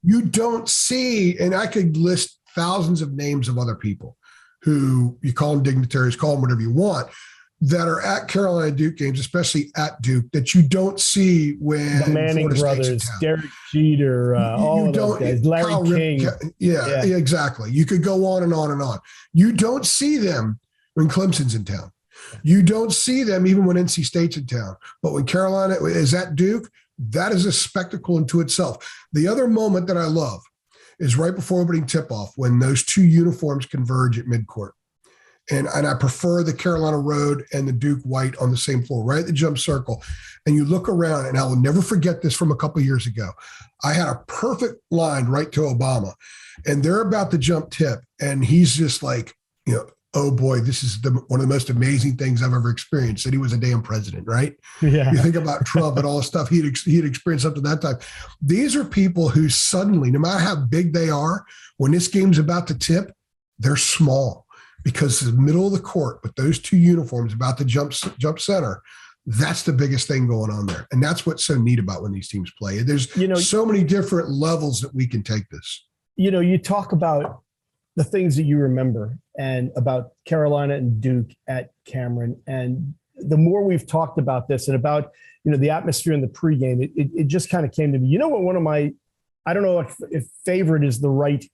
A: You don't see, and I could list thousands of names of other people who you call them dignitaries, call them whatever you want, that are at Carolina Duke games, especially at Duke, that you don't see when
B: the Manning brothers, Derek Jeter, all of those guys, Larry King.
A: Yeah, exactly. You could go on and on and on. You don't see them when Clemson's in town. You don't see them even when NC State's in town. But when Carolina is at Duke, that is a spectacle into itself. The other moment that I love is right before opening tip-off when those two uniforms converge at midcourt. And I prefer the Carolina Road and the Duke White on the same floor, right at the jump circle. And you look around, and I will never forget this from a couple of years ago. I had a perfect line right to Obama, and they're about to jump tip. And he's just like, oh boy, this is one of the most amazing things I've ever experienced. That he was a damn president, right?
B: Yeah.
A: You think about Trump and all the stuff he'd experienced up to that time. These are people who suddenly, no matter how big they are, when this game's about to tip, they're small because the middle of the court with those two uniforms about to jump center. That's the biggest thing going on there. And that's what's so neat about when these teams play. There's so many different levels that we can take this.
B: You talk about the things that you remember and about Carolina and Duke at Cameron. And the more we've talked about this and about, the atmosphere in the pregame, it just kind of came to me. You know what? One of my, I don't know if favorite is the right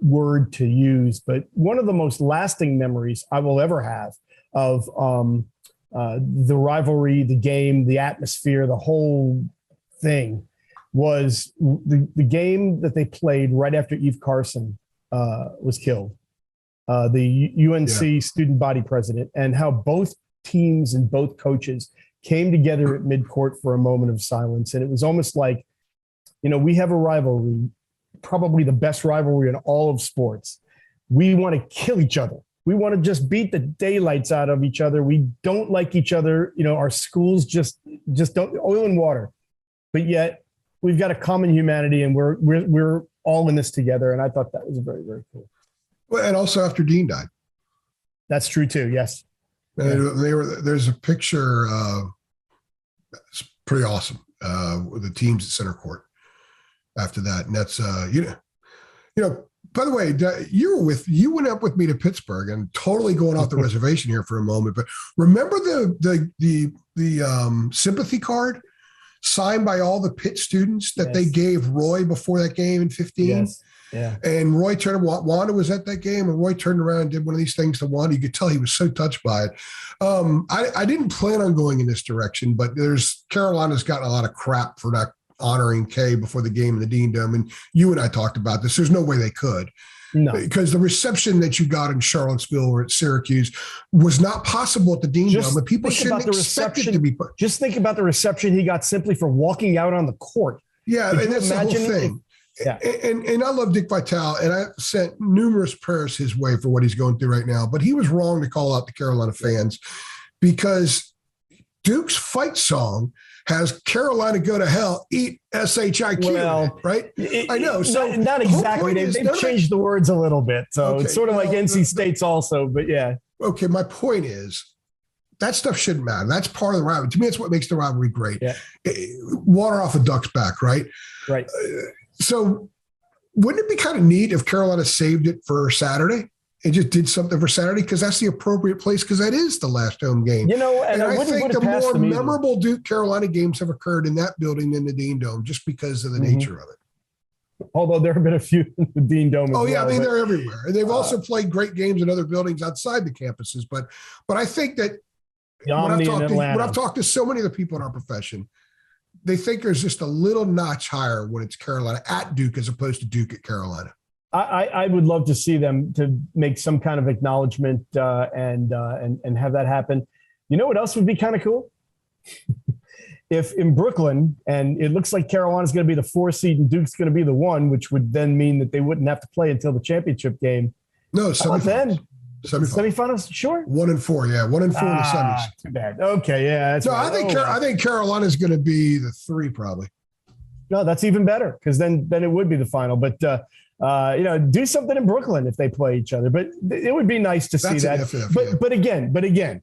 B: word to use, but one of the most lasting memories I will ever have of the rivalry, the game, the atmosphere, the whole thing was the game that they played right after Eve Carson was killed, the UNC student body president, and how both teams and both coaches came together at midcourt for a moment of silence. And it was almost like, we have a rivalry, probably the best rivalry in all of sports. We want to kill each other. We want to just beat the daylights out of each other. We don't like each other. Our schools just don't, oil and water. But yet we've got a common humanity, and we're all in this together. And I thought that was very, very cool.
A: Well, and also after Dean died.
B: That's true too. Yes.
A: And there's a picture. It's pretty awesome. With the teams at center court after that. And that's, by the way, you went up with me to Pittsburgh, and totally going off the reservation here for a moment, but remember the sympathy card signed by all the Pitt students that they gave Roy before that game in 15?
B: Yes. Yeah.
A: And Roy turned, Wanda was at that game, and Roy turned around and did one of these things to Wanda. You could tell he was so touched by it. I didn't plan on going in this direction, but Carolina's gotten a lot of crap for not honoring Kay before the game in the Dean Dome. And you and I talked about this. There's no way they could. No. Because the reception that you got in Charlottesville or at Syracuse was not possible at the Dean Dome, but people shouldn't expect it to be.
B: Just think about the reception he got simply for walking out on the court.
A: Yeah, and that's the whole thing. Yeah. And I love Dick Vitale, and I sent numerous prayers his way for what he's going through right now. But he was wrong to call out the Carolina fans, because Duke's fight song has Carolina go to hell, eat SHIQ, right? I know. So
B: not exactly. They've changed the words a little bit. So it's sort of like NC State's also, but yeah. Okay,
A: my point is, that stuff shouldn't matter. That's part of the rivalry. To me, that's what makes the rivalry great. Yeah. Water off a duck's back, right?
B: Right.
A: So wouldn't it be kind of neat if Carolina saved it for Saturday and just did something for Saturday? Because that's the appropriate place, because that is the last home game.
B: And
A: I think the more memorable Duke Carolina games have occurred in that building than the Dean Dome, just because of the nature of it.
B: Although there have been a few in the Dean Dome.
A: They're everywhere. And they've also played great games in other buildings outside the campuses. But I think that when I've talked to so many of the people in our profession, they think there's just a little notch higher when it's Carolina at Duke as opposed to Duke at Carolina.
B: I would love to see them to make some kind of acknowledgement and have that happen. You know what else would be kind of cool? If in Brooklyn, and it looks like Carolina's going to be the 4 seed and Duke's going to be the 1, which would then mean that they wouldn't have to play until the championship game.
A: No,
B: semifinals, sure.
A: 1 and 4, yeah, 1 and 4 in the semis.
B: Too bad. Okay, yeah.
A: I think Carolina's going to be the 3 probably.
B: No, that's even better, because then it would be the final. But do something in Brooklyn if they play each other. But it would be nice to see that. But again,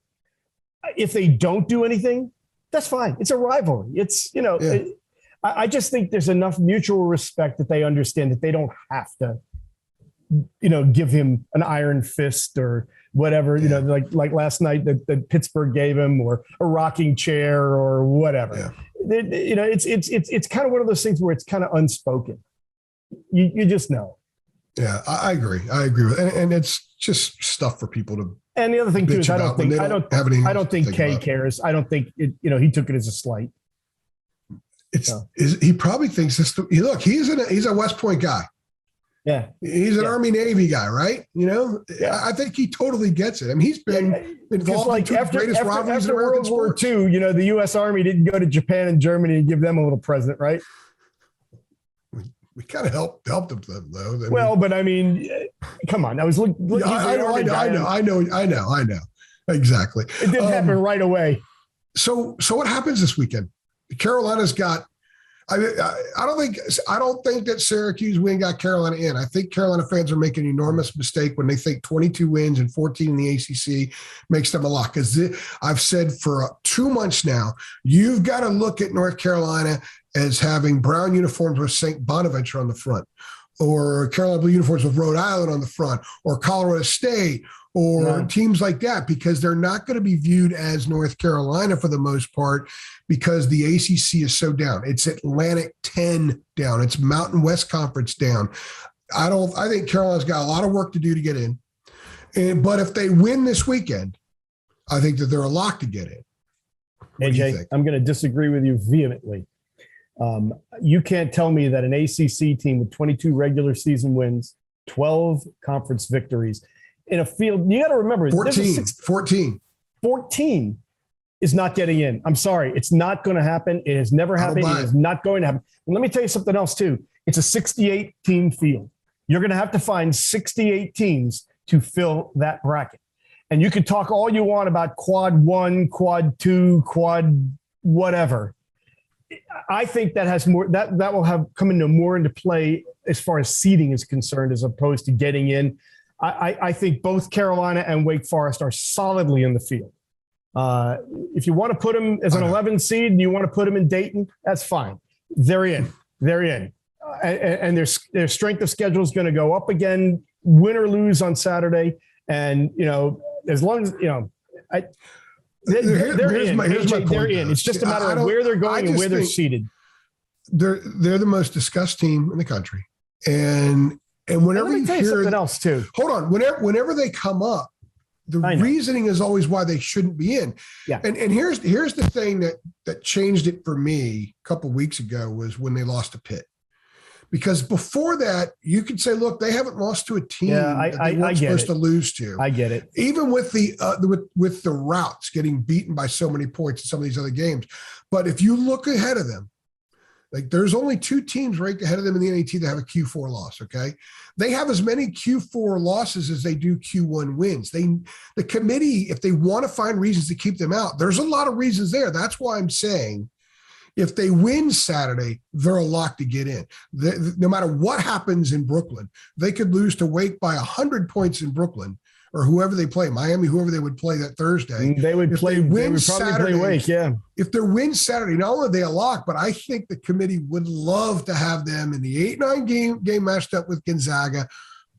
B: if they don't do anything, that's fine. It's a rivalry. It's I just think there's enough mutual respect that they understand that they don't have to give him an iron fist or whatever, like last night that Pittsburgh gave him, or a rocking chair or whatever. Yeah. It's kind of one of those things where it's kind of unspoken. You just know.
A: Yeah, I agree. With it. And it's just stuff for people to.
B: And the other thing too is I don't think Kay cares. I don't think he took it as a slight.
A: He probably thinks this. Look, he's a West Point guy.
B: Yeah,
A: he's an Army Navy guy, right? I think he totally gets it. I mean, he's been involved in the greatest rivalries in American sports.
B: World War II, the U.S. Army didn't go to Japan and Germany and give them a little present, right?
A: We kind of helped them though.
B: But I mean, come on. I was look.
A: I know. Exactly.
B: It didn't happen right away.
A: So what happens this weekend? Carolina's got. I don't think that Syracuse win got Carolina in. I think Carolina fans are making an enormous mistake when they think 22 wins and 14 in the ACC makes them a lot. Because I've said for 2 months now, you've got to look at North Carolina as having brown uniforms with St. Bonaventure on the front, or Carolina blue uniforms with Rhode Island on the front, or Colorado State, or teams like that, because they're not going to be viewed as North Carolina for the most part, because the ACC is so down. It's Atlantic 10 down. It's Mountain West Conference down. I think Carolina's got a lot of work to do to get in. But if they win this weekend, I think that they're a lock to get in.
B: AJ, I'm going to disagree with you vehemently. You can't tell me that an ACC team with 22 regular season wins, 12 conference victories in a field, you got to remember, 14 is not getting in. I'm sorry. It's not going to happen. It has never happened. It is not going to happen. And let me tell you something else too. It's a 68 team field. You're going to have to find 68 teams to fill that bracket. And you can talk all you want about quad 1, quad 2, quad whatever. I think that has more, that will have come into play as far as seeding is concerned, as opposed to getting in. I think both Carolina and Wake Forest are solidly in the field. If you want to put them as an 11 seed and you want to put them in Dayton, that's fine. They're in. And their strength of schedule is going to go up again, win or lose on Saturday. And, as long as, they're in. It's just a matter of where they're going and where they're seated.
A: They're the most discussed team in the country. And whenever you hear
B: something else too,
A: hold on, whenever they come up, the reasoning is always why they shouldn't be in.
B: Yeah.
A: And here's the thing that changed it for me a couple of weeks ago was when they lost to Pitt. Because before that, you could say, look, they haven't lost to a team that they weren't supposed to lose to.
B: I get it.
A: Even with with the routes getting beaten by so many points in some of these other games. But if you look ahead of them, like there's only 2 teams ranked ahead of them in the NAT that have a Q4 loss, okay? They have as many Q4 losses as they do Q1 wins. The committee, if they want to find reasons to keep them out, there's a lot of reasons there. That's why I'm saying if they win Saturday, they're a lock to get in. No matter what happens in Brooklyn, they could lose to Wake by 100 points in Brooklyn, or whoever they play, Miami, whoever they would play that Thursday.
B: They would probably play Wake, yeah.
A: If they win Saturday, not only are they a lock, but I think the committee would love to have them in the 8-9 game matched up with Gonzaga,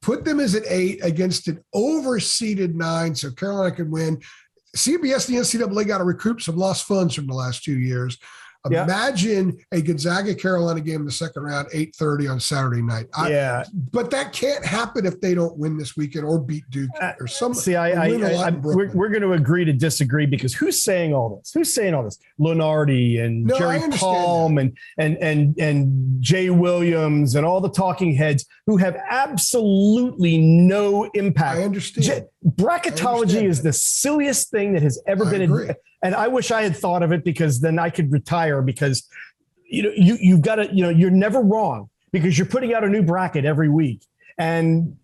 A: put them as an 8 against an overseeded 9 so Carolina can win. CBS and the NCAA got to recoup some lost funds from the last 2 years. Imagine a Gonzaga-Carolina game in the second round, 8:30 on Saturday night. But that can't happen if they don't win this weekend or beat Duke or some.
B: We're going to agree to disagree, because who's saying all this? Lunardi and Jerry Palm and Jay Williams and all the talking heads who have absolutely no impact.
A: I understand.
B: Bracketology is the silliest thing that has ever been. And I wish I had thought of it, because then I could retire, because, you've got to, you're never wrong, because you're putting out a new bracket every week. And,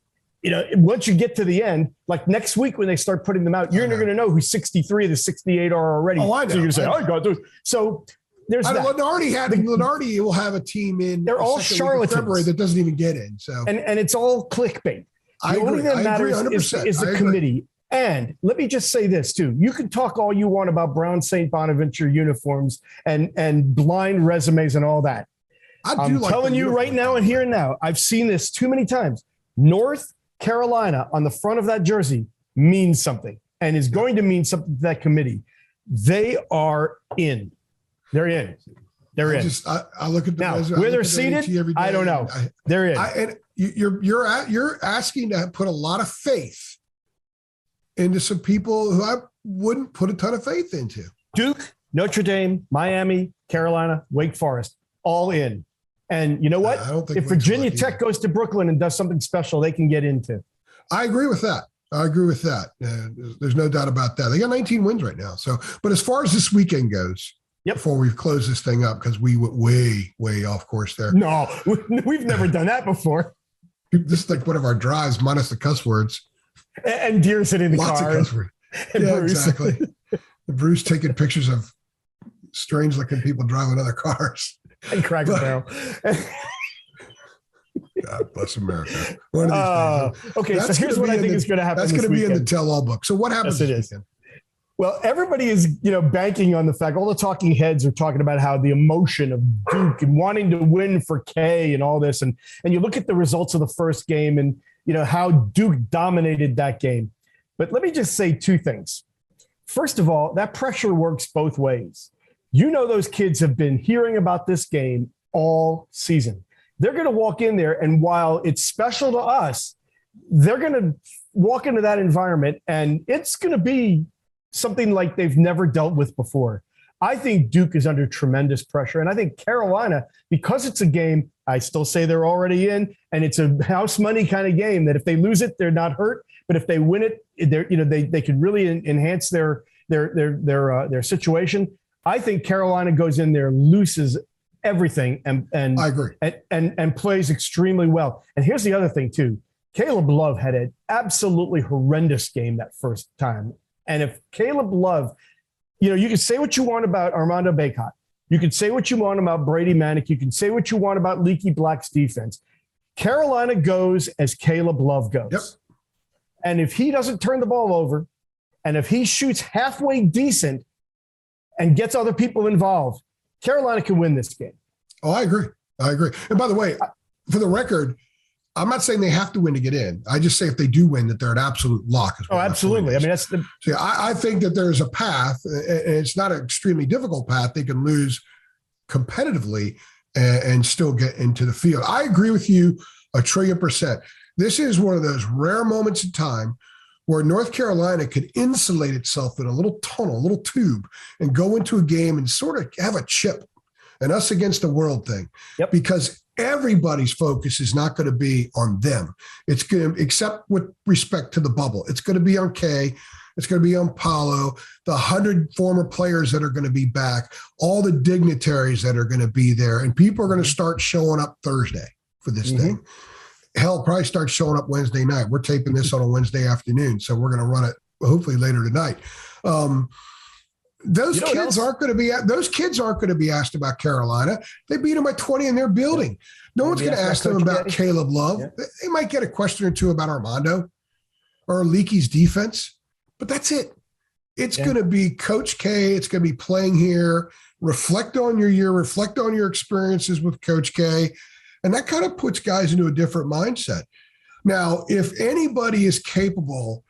B: once you get to the end, like next week when they start putting them out, you're not going to know who 63 of the 68 are already.
A: Oh, I know.
B: So you're going to say, I got those. So there's that.
A: Lunardi will have a team in.
B: They're all charlatans.
A: February that doesn't even get in. So
B: and it's all clickbait. The only thing that matters is the committee. And let me just say this too. You can talk all you want about Brown St. Bonaventure uniforms and blind resumes and all that. I'm telling you right now and here and now, I've seen this too many times. North Carolina on the front of that jersey means something, and is going to mean something to that committee. They are in. They're in. They're in.
A: I look at the
B: now where they're seated. I don't know. They're in.
A: And you're asking to put a lot of faith into some people who I wouldn't put a ton of faith into.
B: Duke, Notre Dame, Miami, Carolina, Wake Forest, all in. And you know what? If Virginia Tech goes to Brooklyn and does something special, they can get into.
A: I agree with that. There's no doubt about that. They got 19 wins right now. So, but as far as this weekend goes, before we close this thing up, because we went way, way off course there.
B: No, we've never done that before.
A: This is like one of our drives minus the cuss words.
B: And Deer sitting in the
A: car. Lots of cuss words. Yeah, Bruce. Exactly. Bruce taking pictures of strange-looking people driving other cars.
B: And Cracker Barrel.
A: God bless America. One of these days.
B: Okay, so here's what I think is going to happen.
A: That's going to be in the tell-all book. So what happens this weekend?
B: Well, everybody is, banking on the fact, all the talking heads are talking about how the emotion of Duke and wanting to win for K and all this. And you look at the results of the first game and, how Duke dominated that game. But let me just say two things. First of all, that pressure works both ways. You know, those kids have been hearing about this game all season. They're going to walk in there, and while it's special to us, they're going to walk into that environment, and it's going to be something like they've never dealt with before. I think Duke is under tremendous pressure, and I think Carolina, because it's a game, I still say they're already in, and it's a house money kind of game that if they lose it, they're not hurt, but if they win it, they could really enhance their situation. I think Carolina goes in there, loses everything, and
A: I agree,
B: and plays extremely well. And here's the other thing too: Caleb Love had an absolutely horrendous game that first time, and if Caleb Love, you can say what you want about Armando Bacot, you can say what you want about Brady Manick, you can say what you want about Leaky Black's defense. Carolina goes as Caleb Love goes,
A: yep.
B: And if he doesn't turn the ball over, and if he shoots halfway decent and gets other people involved, Carolina can win this game. Oh,
A: I agree. And by the way, for the record, I'm not saying they have to win to get in. I just say if they do win, that they're an absolute lock.
B: Oh, absolutely. I mean, that's the.
A: So I think that there's a path, and it's not an extremely difficult path. They can lose competitively and still get into the field. I agree with you 1,000,000,000%. This is one of those rare moments in time where North Carolina could insulate itself in a little tunnel, a little tube, and go into a game and sort of have a chip, an us against the world thing.
B: Yep.
A: Because everybody's focus is not going to be on them. It's going to, except with respect to the bubble, it's going to be on Kay. It's going to be on Paulo, the 100 former players that are going to be back, all the dignitaries that are going to be there. And people are going to start showing up Thursday for this thing. Hell, probably start showing up Wednesday night. We're taping this on a Wednesday afternoon, so we're going to run it hopefully later tonight. Those kids aren't going to be asked about Carolina. They beat them by 20 in their building. No one's going to ask them about Caleb Love. Yeah. They might get a question or two about Armando or Leakey's defense, but that's it. It's going to be Coach K. It's going to be playing here. Reflect on your year. Reflect on your experiences with Coach K. And that kind of puts guys into a different mindset. Now, if anybody is capable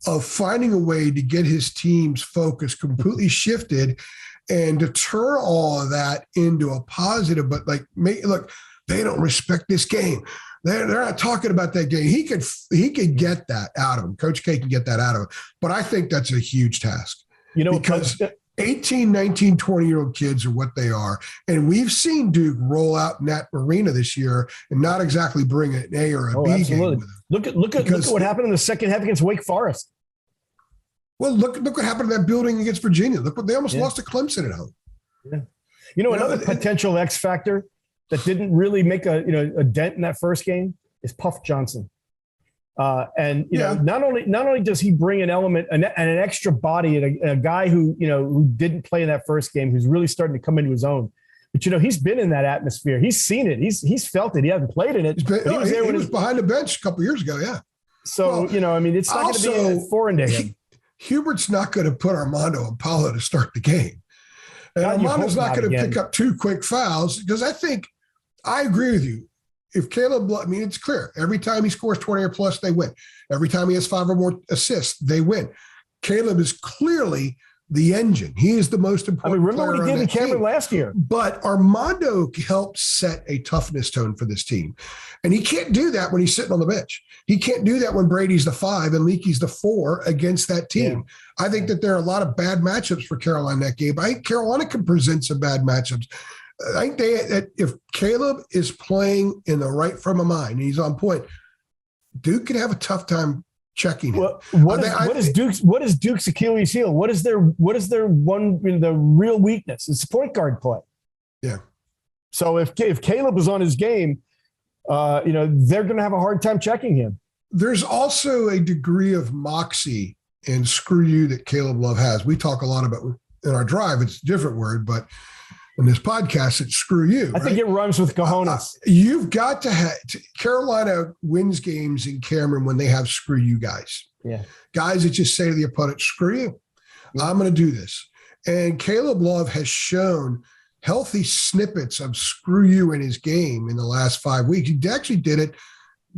A: of finding a way to get his team's focus completely shifted and to turn all of that into a positive, but look, they don't respect this game. They're not talking about that game. He could get that out of him. Coach K can get that out of him. But I think that's a huge task. Because 18, 19, 20-year-old kids are what they are. And we've seen Duke roll out in that arena this year and not exactly bring an A or a B
B: absolutely.
A: game with them.
B: Look at what happened in the second half against Wake Forest.
A: Well, look what happened in that building against Virginia. Look what they almost lost to Clemson at home.
B: Yeah. Another potential X factor that didn't really make a dent in that first game is Puff Johnson. And not only does he bring an element and an extra body and a guy who didn't play in that first game, who's really starting to come into his own. But he's been in that atmosphere. He's seen it. He's felt it. He hasn't played in it.
A: He was behind the bench a couple of years ago. Yeah.
B: So it's not going to be foreign to him.
A: Hubert's not going to put Armando and Paulo to start the game. And Armando's not going to pick up 2 quick fouls because I agree with you. If Caleb, it's clear. Every time he scores 20 or plus, they win. Every time he has 5 or more assists, they win. Caleb is clearly the engine. He is the most important player.
B: Remember what he did in Cameron last year.
A: But Armando helped set a toughness tone for this team. And he can't do that when he's sitting on the bench. He can't do that when Brady's the 5 and Leakey's the 4 against that team. Yeah. I think that there are a lot of bad matchups for Carolina in that game. I think Carolina can present some bad matchups. I think that if Caleb is playing in the right frame of mind and he's on point, Duke could have a tough time checking him.
B: What is Duke's Achilles heel? What is their the real weakness? It's point guard play.
A: Yeah.
B: So if Caleb was on his game, they're going to have a hard time checking him.
A: There's also a degree of moxie and screw you that Caleb Love has. We talk a lot about in our drive. It's a different word, but in this podcast, it's screw you.
B: I think it rhymes with cojones.
A: You've got to have Carolina wins games in Cameron when they have screw you guys.
B: Yeah.
A: Guys that just say to the opponent, screw you. Yeah. I'm going to do this. And Caleb Love has shown healthy snippets of screw you in his game in the last 5 weeks. He actually did it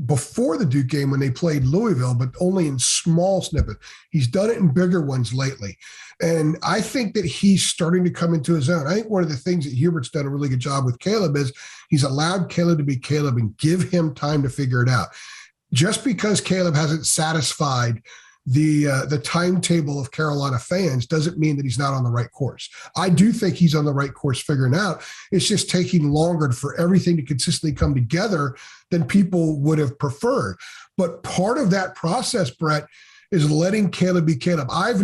A: before the Duke game when they played Louisville, but only in small snippets. He's done it in bigger ones lately. And I think that he's starting to come into his own. I think one of the things that Hubert's done a really good job with Caleb is he's allowed Caleb to be Caleb and give him time to figure it out. Just because Caleb hasn't satisfied the timetable of Carolina fans doesn't mean that he's not on the right course. I do think he's on the right course figuring out. It's just taking longer for everything to consistently come together than people would have preferred. But part of that process, Brett, is letting Caleb be Caleb. I've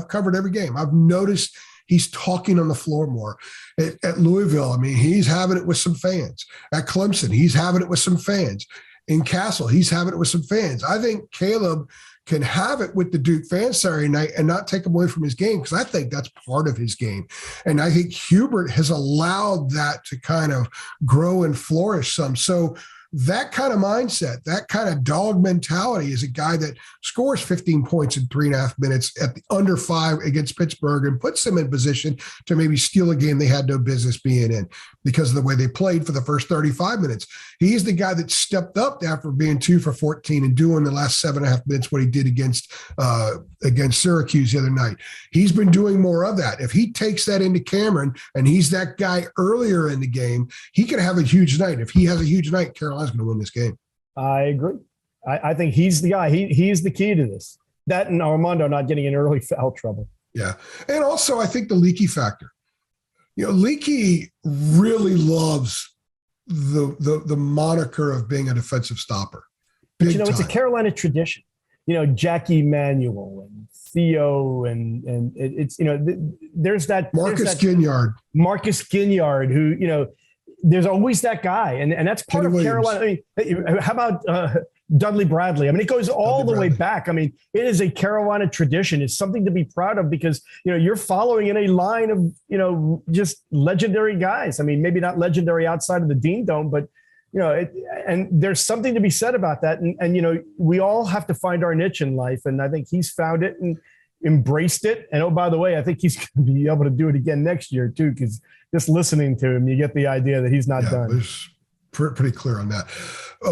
A: covered every game. I've noticed he's talking on the floor more. At Louisville, I mean, he's having it with some fans. At Clemson, he's having it with some fans. In Castle, he's having it with some fans. I think Caleb can have it with the Duke fans Saturday night and not take him away from his game, because I think that's part of his game. And I think Hubert has allowed that to kind of grow and flourish some. So that kind of mindset, that kind of dog mentality is a guy that scores 15 points in 3.5 minutes at the under 5 against Pittsburgh and puts them in position to maybe steal a game they had no business being in because of the way they played for the first 35 minutes. He's the guy that stepped up after being 2 for 14 and doing the last 7.5 minutes what he did against Syracuse the other night. He's been doing more of that. If he takes that into Cameron and he's that guy earlier in the game, he could have a huge night. If he has a huge night, Carolina's going to win this game.
B: I agree. I think he's the guy. He's the key to this. That and Armando not getting in early foul trouble.
A: Yeah. And also I think the Leaky factor. You know, Leaky really loves the moniker of being a defensive stopper.
B: But, you know, it's a Carolina tradition. You know, Jackie Manuel and Theo and it's, you know, there's that
A: Marcus Ginyard,
B: who, you know, there's always that guy. And that's part of Carolina. I mean, how about Dudley Bradley? I mean, it goes all the way back. I mean, it is a Carolina tradition. It's something to be proud of because, you know, you're following in a line of, you know, just legendary guys. I mean, maybe not legendary outside of the Dean Dome, but, you know, and there's something to be said about that. And, you know, we all have to find our niche in life. And I think he's found it and embraced it. And, oh, by the way, I think he's going to be able to do it again next year, too, because just listening to him, you get the idea that he's not done.
A: There's pretty clear on that.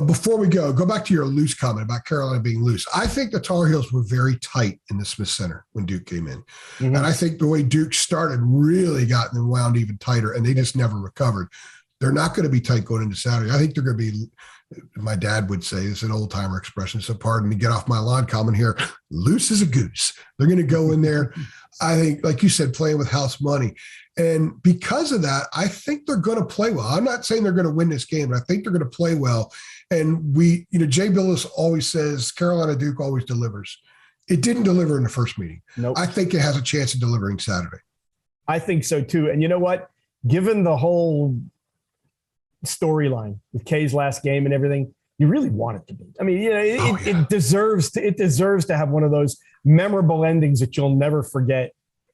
A: Before we go back to your loose comment about Carolina being loose. I think the Tar Heels were very tight in the Smith Center when Duke came in. Mm-hmm. And I think the way Duke started really got them wound even tighter, and they just never recovered. They're not going to be tight going into Saturday. I think they're going to be, my dad would say, it's an old timer expression, so pardon me, get off my lawn comment here, loose as a goose. They're going to go in there, I think, like you said, playing with house money. And because of that, I think they're going to play well. I'm not saying they're going to win this game, but I think they're going to play well. And Jay Billis always says Carolina Duke always delivers. It didn't deliver in the first meeting.
B: Nope.
A: I think it has a chance of delivering Saturday.
B: I think so too. And you know what? Given the whole storyline with K's last game and everything, you really want it to be. I mean, you know, it deserves to have one of those memorable endings that you'll never forget.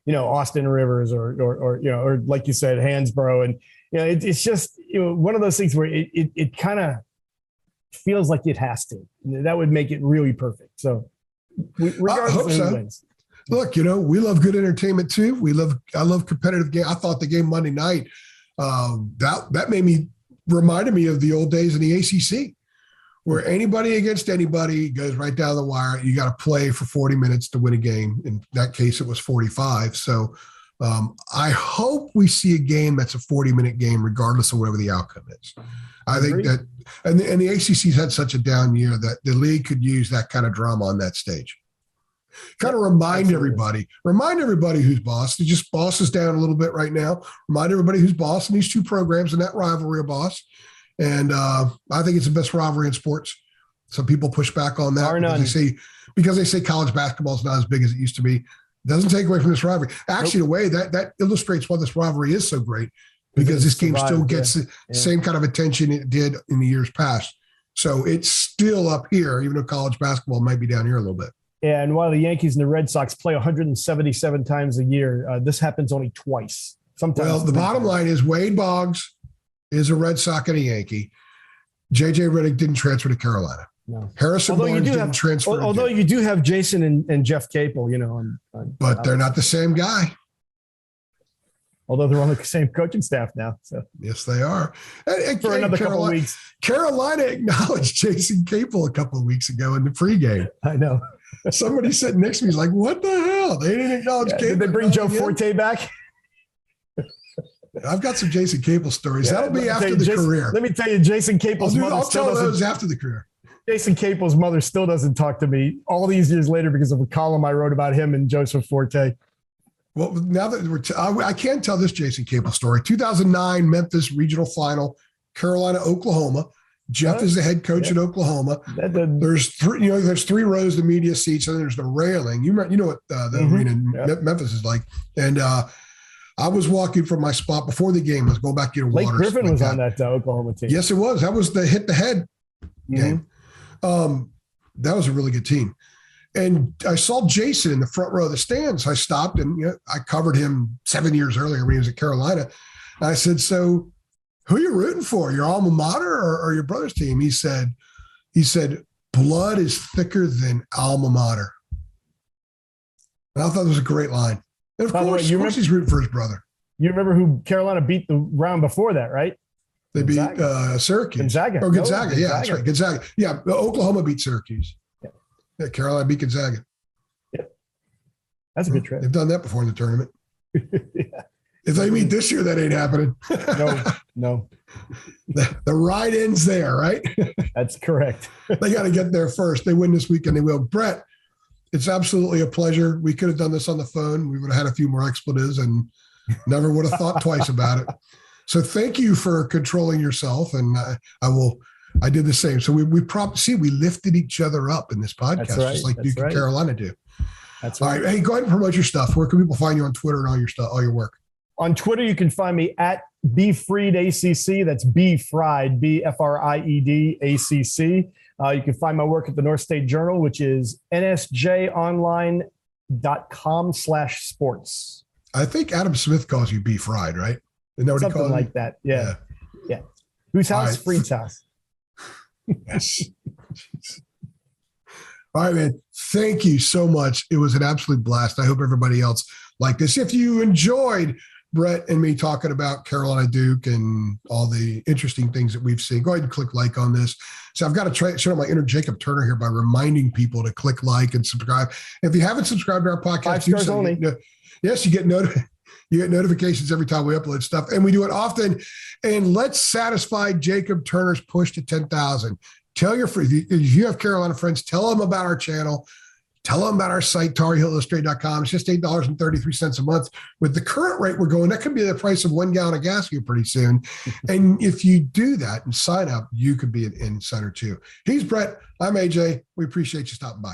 B: You know, Austin Rivers or you know, or like you said, Hansbrough, and you know, it's just, you know, one of those things where it kind of feels like it has to. That would make it really perfect. So, regardless of who wins.
A: Look, you know, we love good entertainment too. I love competitive game. I thought the game Monday night that reminded me of the old days in the ACC, where anybody against anybody goes right down the wire. You got to play for 40 minutes to win a game. In that case, it was 45. So I hope we see a game that's a 40-minute game, regardless of whatever the outcome is. I think that, and the ACC's had such a down year that the league could use that kind of drama on that stage. Kind of remind everybody who's boss. They just boss is down a little bit right now. Remind everybody who's boss in these two programs and that rivalry of boss. And I think it's the best rivalry in sports. Some people push back on that because they say college basketball is not as big as it used to be. It doesn't take away from this rivalry. Actually, the way that illustrates why this rivalry is so great, because this game still gets the same kind of attention it did in the years past. So it's still up here, even though college basketball might be down here a little bit.
B: Yeah, and while the Yankees and the Red Sox play 177 times a year, this happens only twice. Sometimes. Well,
A: the bottom line is Wade Boggs is a Red Sox and a Yankee. J.J. Redick didn't transfer to Carolina.
B: No.
A: Harrison Barnes didn't transfer.
B: Although you do have Jason and Jeff Capel, you know.
A: But they're not the same guy.
B: although they're on the same coaching staff now. So
A: yes, they are. And
B: for another couple of weeks.
A: Carolina acknowledged Jason Capel a couple of weeks ago in the pregame.
B: I know.
A: Somebody sitting next to me is like, "What the hell? They didn't acknowledge Capel."
B: Did they bring Joe Forte back?
A: I've got some Jason Capel stories. That'll be after the career.
B: Let me tell you, Jason Capel's mother.
A: I'll tell those after the career.
B: Jason Capel's mother still doesn't talk to me all these years later because of a column I wrote about him and Joseph Forte.
A: Well, now that I can tell this Jason Capel story. 2009 Memphis regional final, Carolina, Oklahoma. Jeff is the head coach at Oklahoma. There's three rows of media seats, and there's the railing. You know what the arena in Memphis is like. And I was walking from my spot before the game. I was going back to get a water.
B: Blake Griffin was on that Oklahoma team.
A: Yes, it was. That was the hit the head game. That was a really good team. And I saw Jason in the front row of the stands. I stopped and I covered him 7 years earlier when he was at Carolina. And I said, "So who are you rooting for? Your alma mater or your brother's team?" He said, "Blood is thicker than alma mater." And I thought it was a great line. And of course he's rooting for his brother.
B: You remember who Carolina beat the round before that, right?
A: They beat Syracuse.
B: Gonzaga.
A: Oh, Gonzaga. Yeah, that's right. Gonzaga. Yeah, Oklahoma beat Syracuse. Yeah, Carolina beat Gonzaga.
B: Yeah. That's a good trip.
A: They've done that before in the tournament.
B: Yeah.
A: If they meet this year, that ain't happening.
B: No.
A: The ride ends there, right?
B: That's correct.
A: They got to get there first. They win this weekend, they will. Brett, it's absolutely a pleasure. We could have done this on the phone. We would have had a few more expletives and never would have thought twice about it. So thank you for controlling yourself. And I did the same. So we lifted each other up in this podcast, just like Duke and Carolina do.
B: That's
A: right. All right. Hey, go ahead and promote your stuff. Where can people find you on Twitter and all your stuff, all your work?
B: On Twitter, you can find me at BFried That's BFried, BFRIED ACC. You can find my work at the North State Journal, which is nsjonline.com/sports.
A: I think Adam Smith calls you BFried, right? Isn't that what
B: something like that? Yeah. Whose house? Right. Freed's house.
A: Yes. All right, man. Thank you so much. It was an absolute blast. I hope everybody else liked this. If you enjoyed Brett and me talking about Carolina Duke and all the interesting things that we've seen, go ahead and click like on this. So I've got to try to show my inner Jacob Turner here by reminding people to click like and subscribe. If you haven't subscribed to our podcast,
B: 5 stars only.
A: Yes, you get notifications every time we upload stuff, and we do it often. And let's satisfy Jacob Turner's push to 10,000. Tell your friends, if you have Carolina friends, tell them about our channel. Tell them about our site, TarHeelIllustrated.com. It's just $8.33 a month. With the current rate we're going, that could be the price of 1 gallon of gas here pretty soon. And if you do that and sign up, you could be an insider too. He's Brett. I'm AJ. We appreciate you stopping by.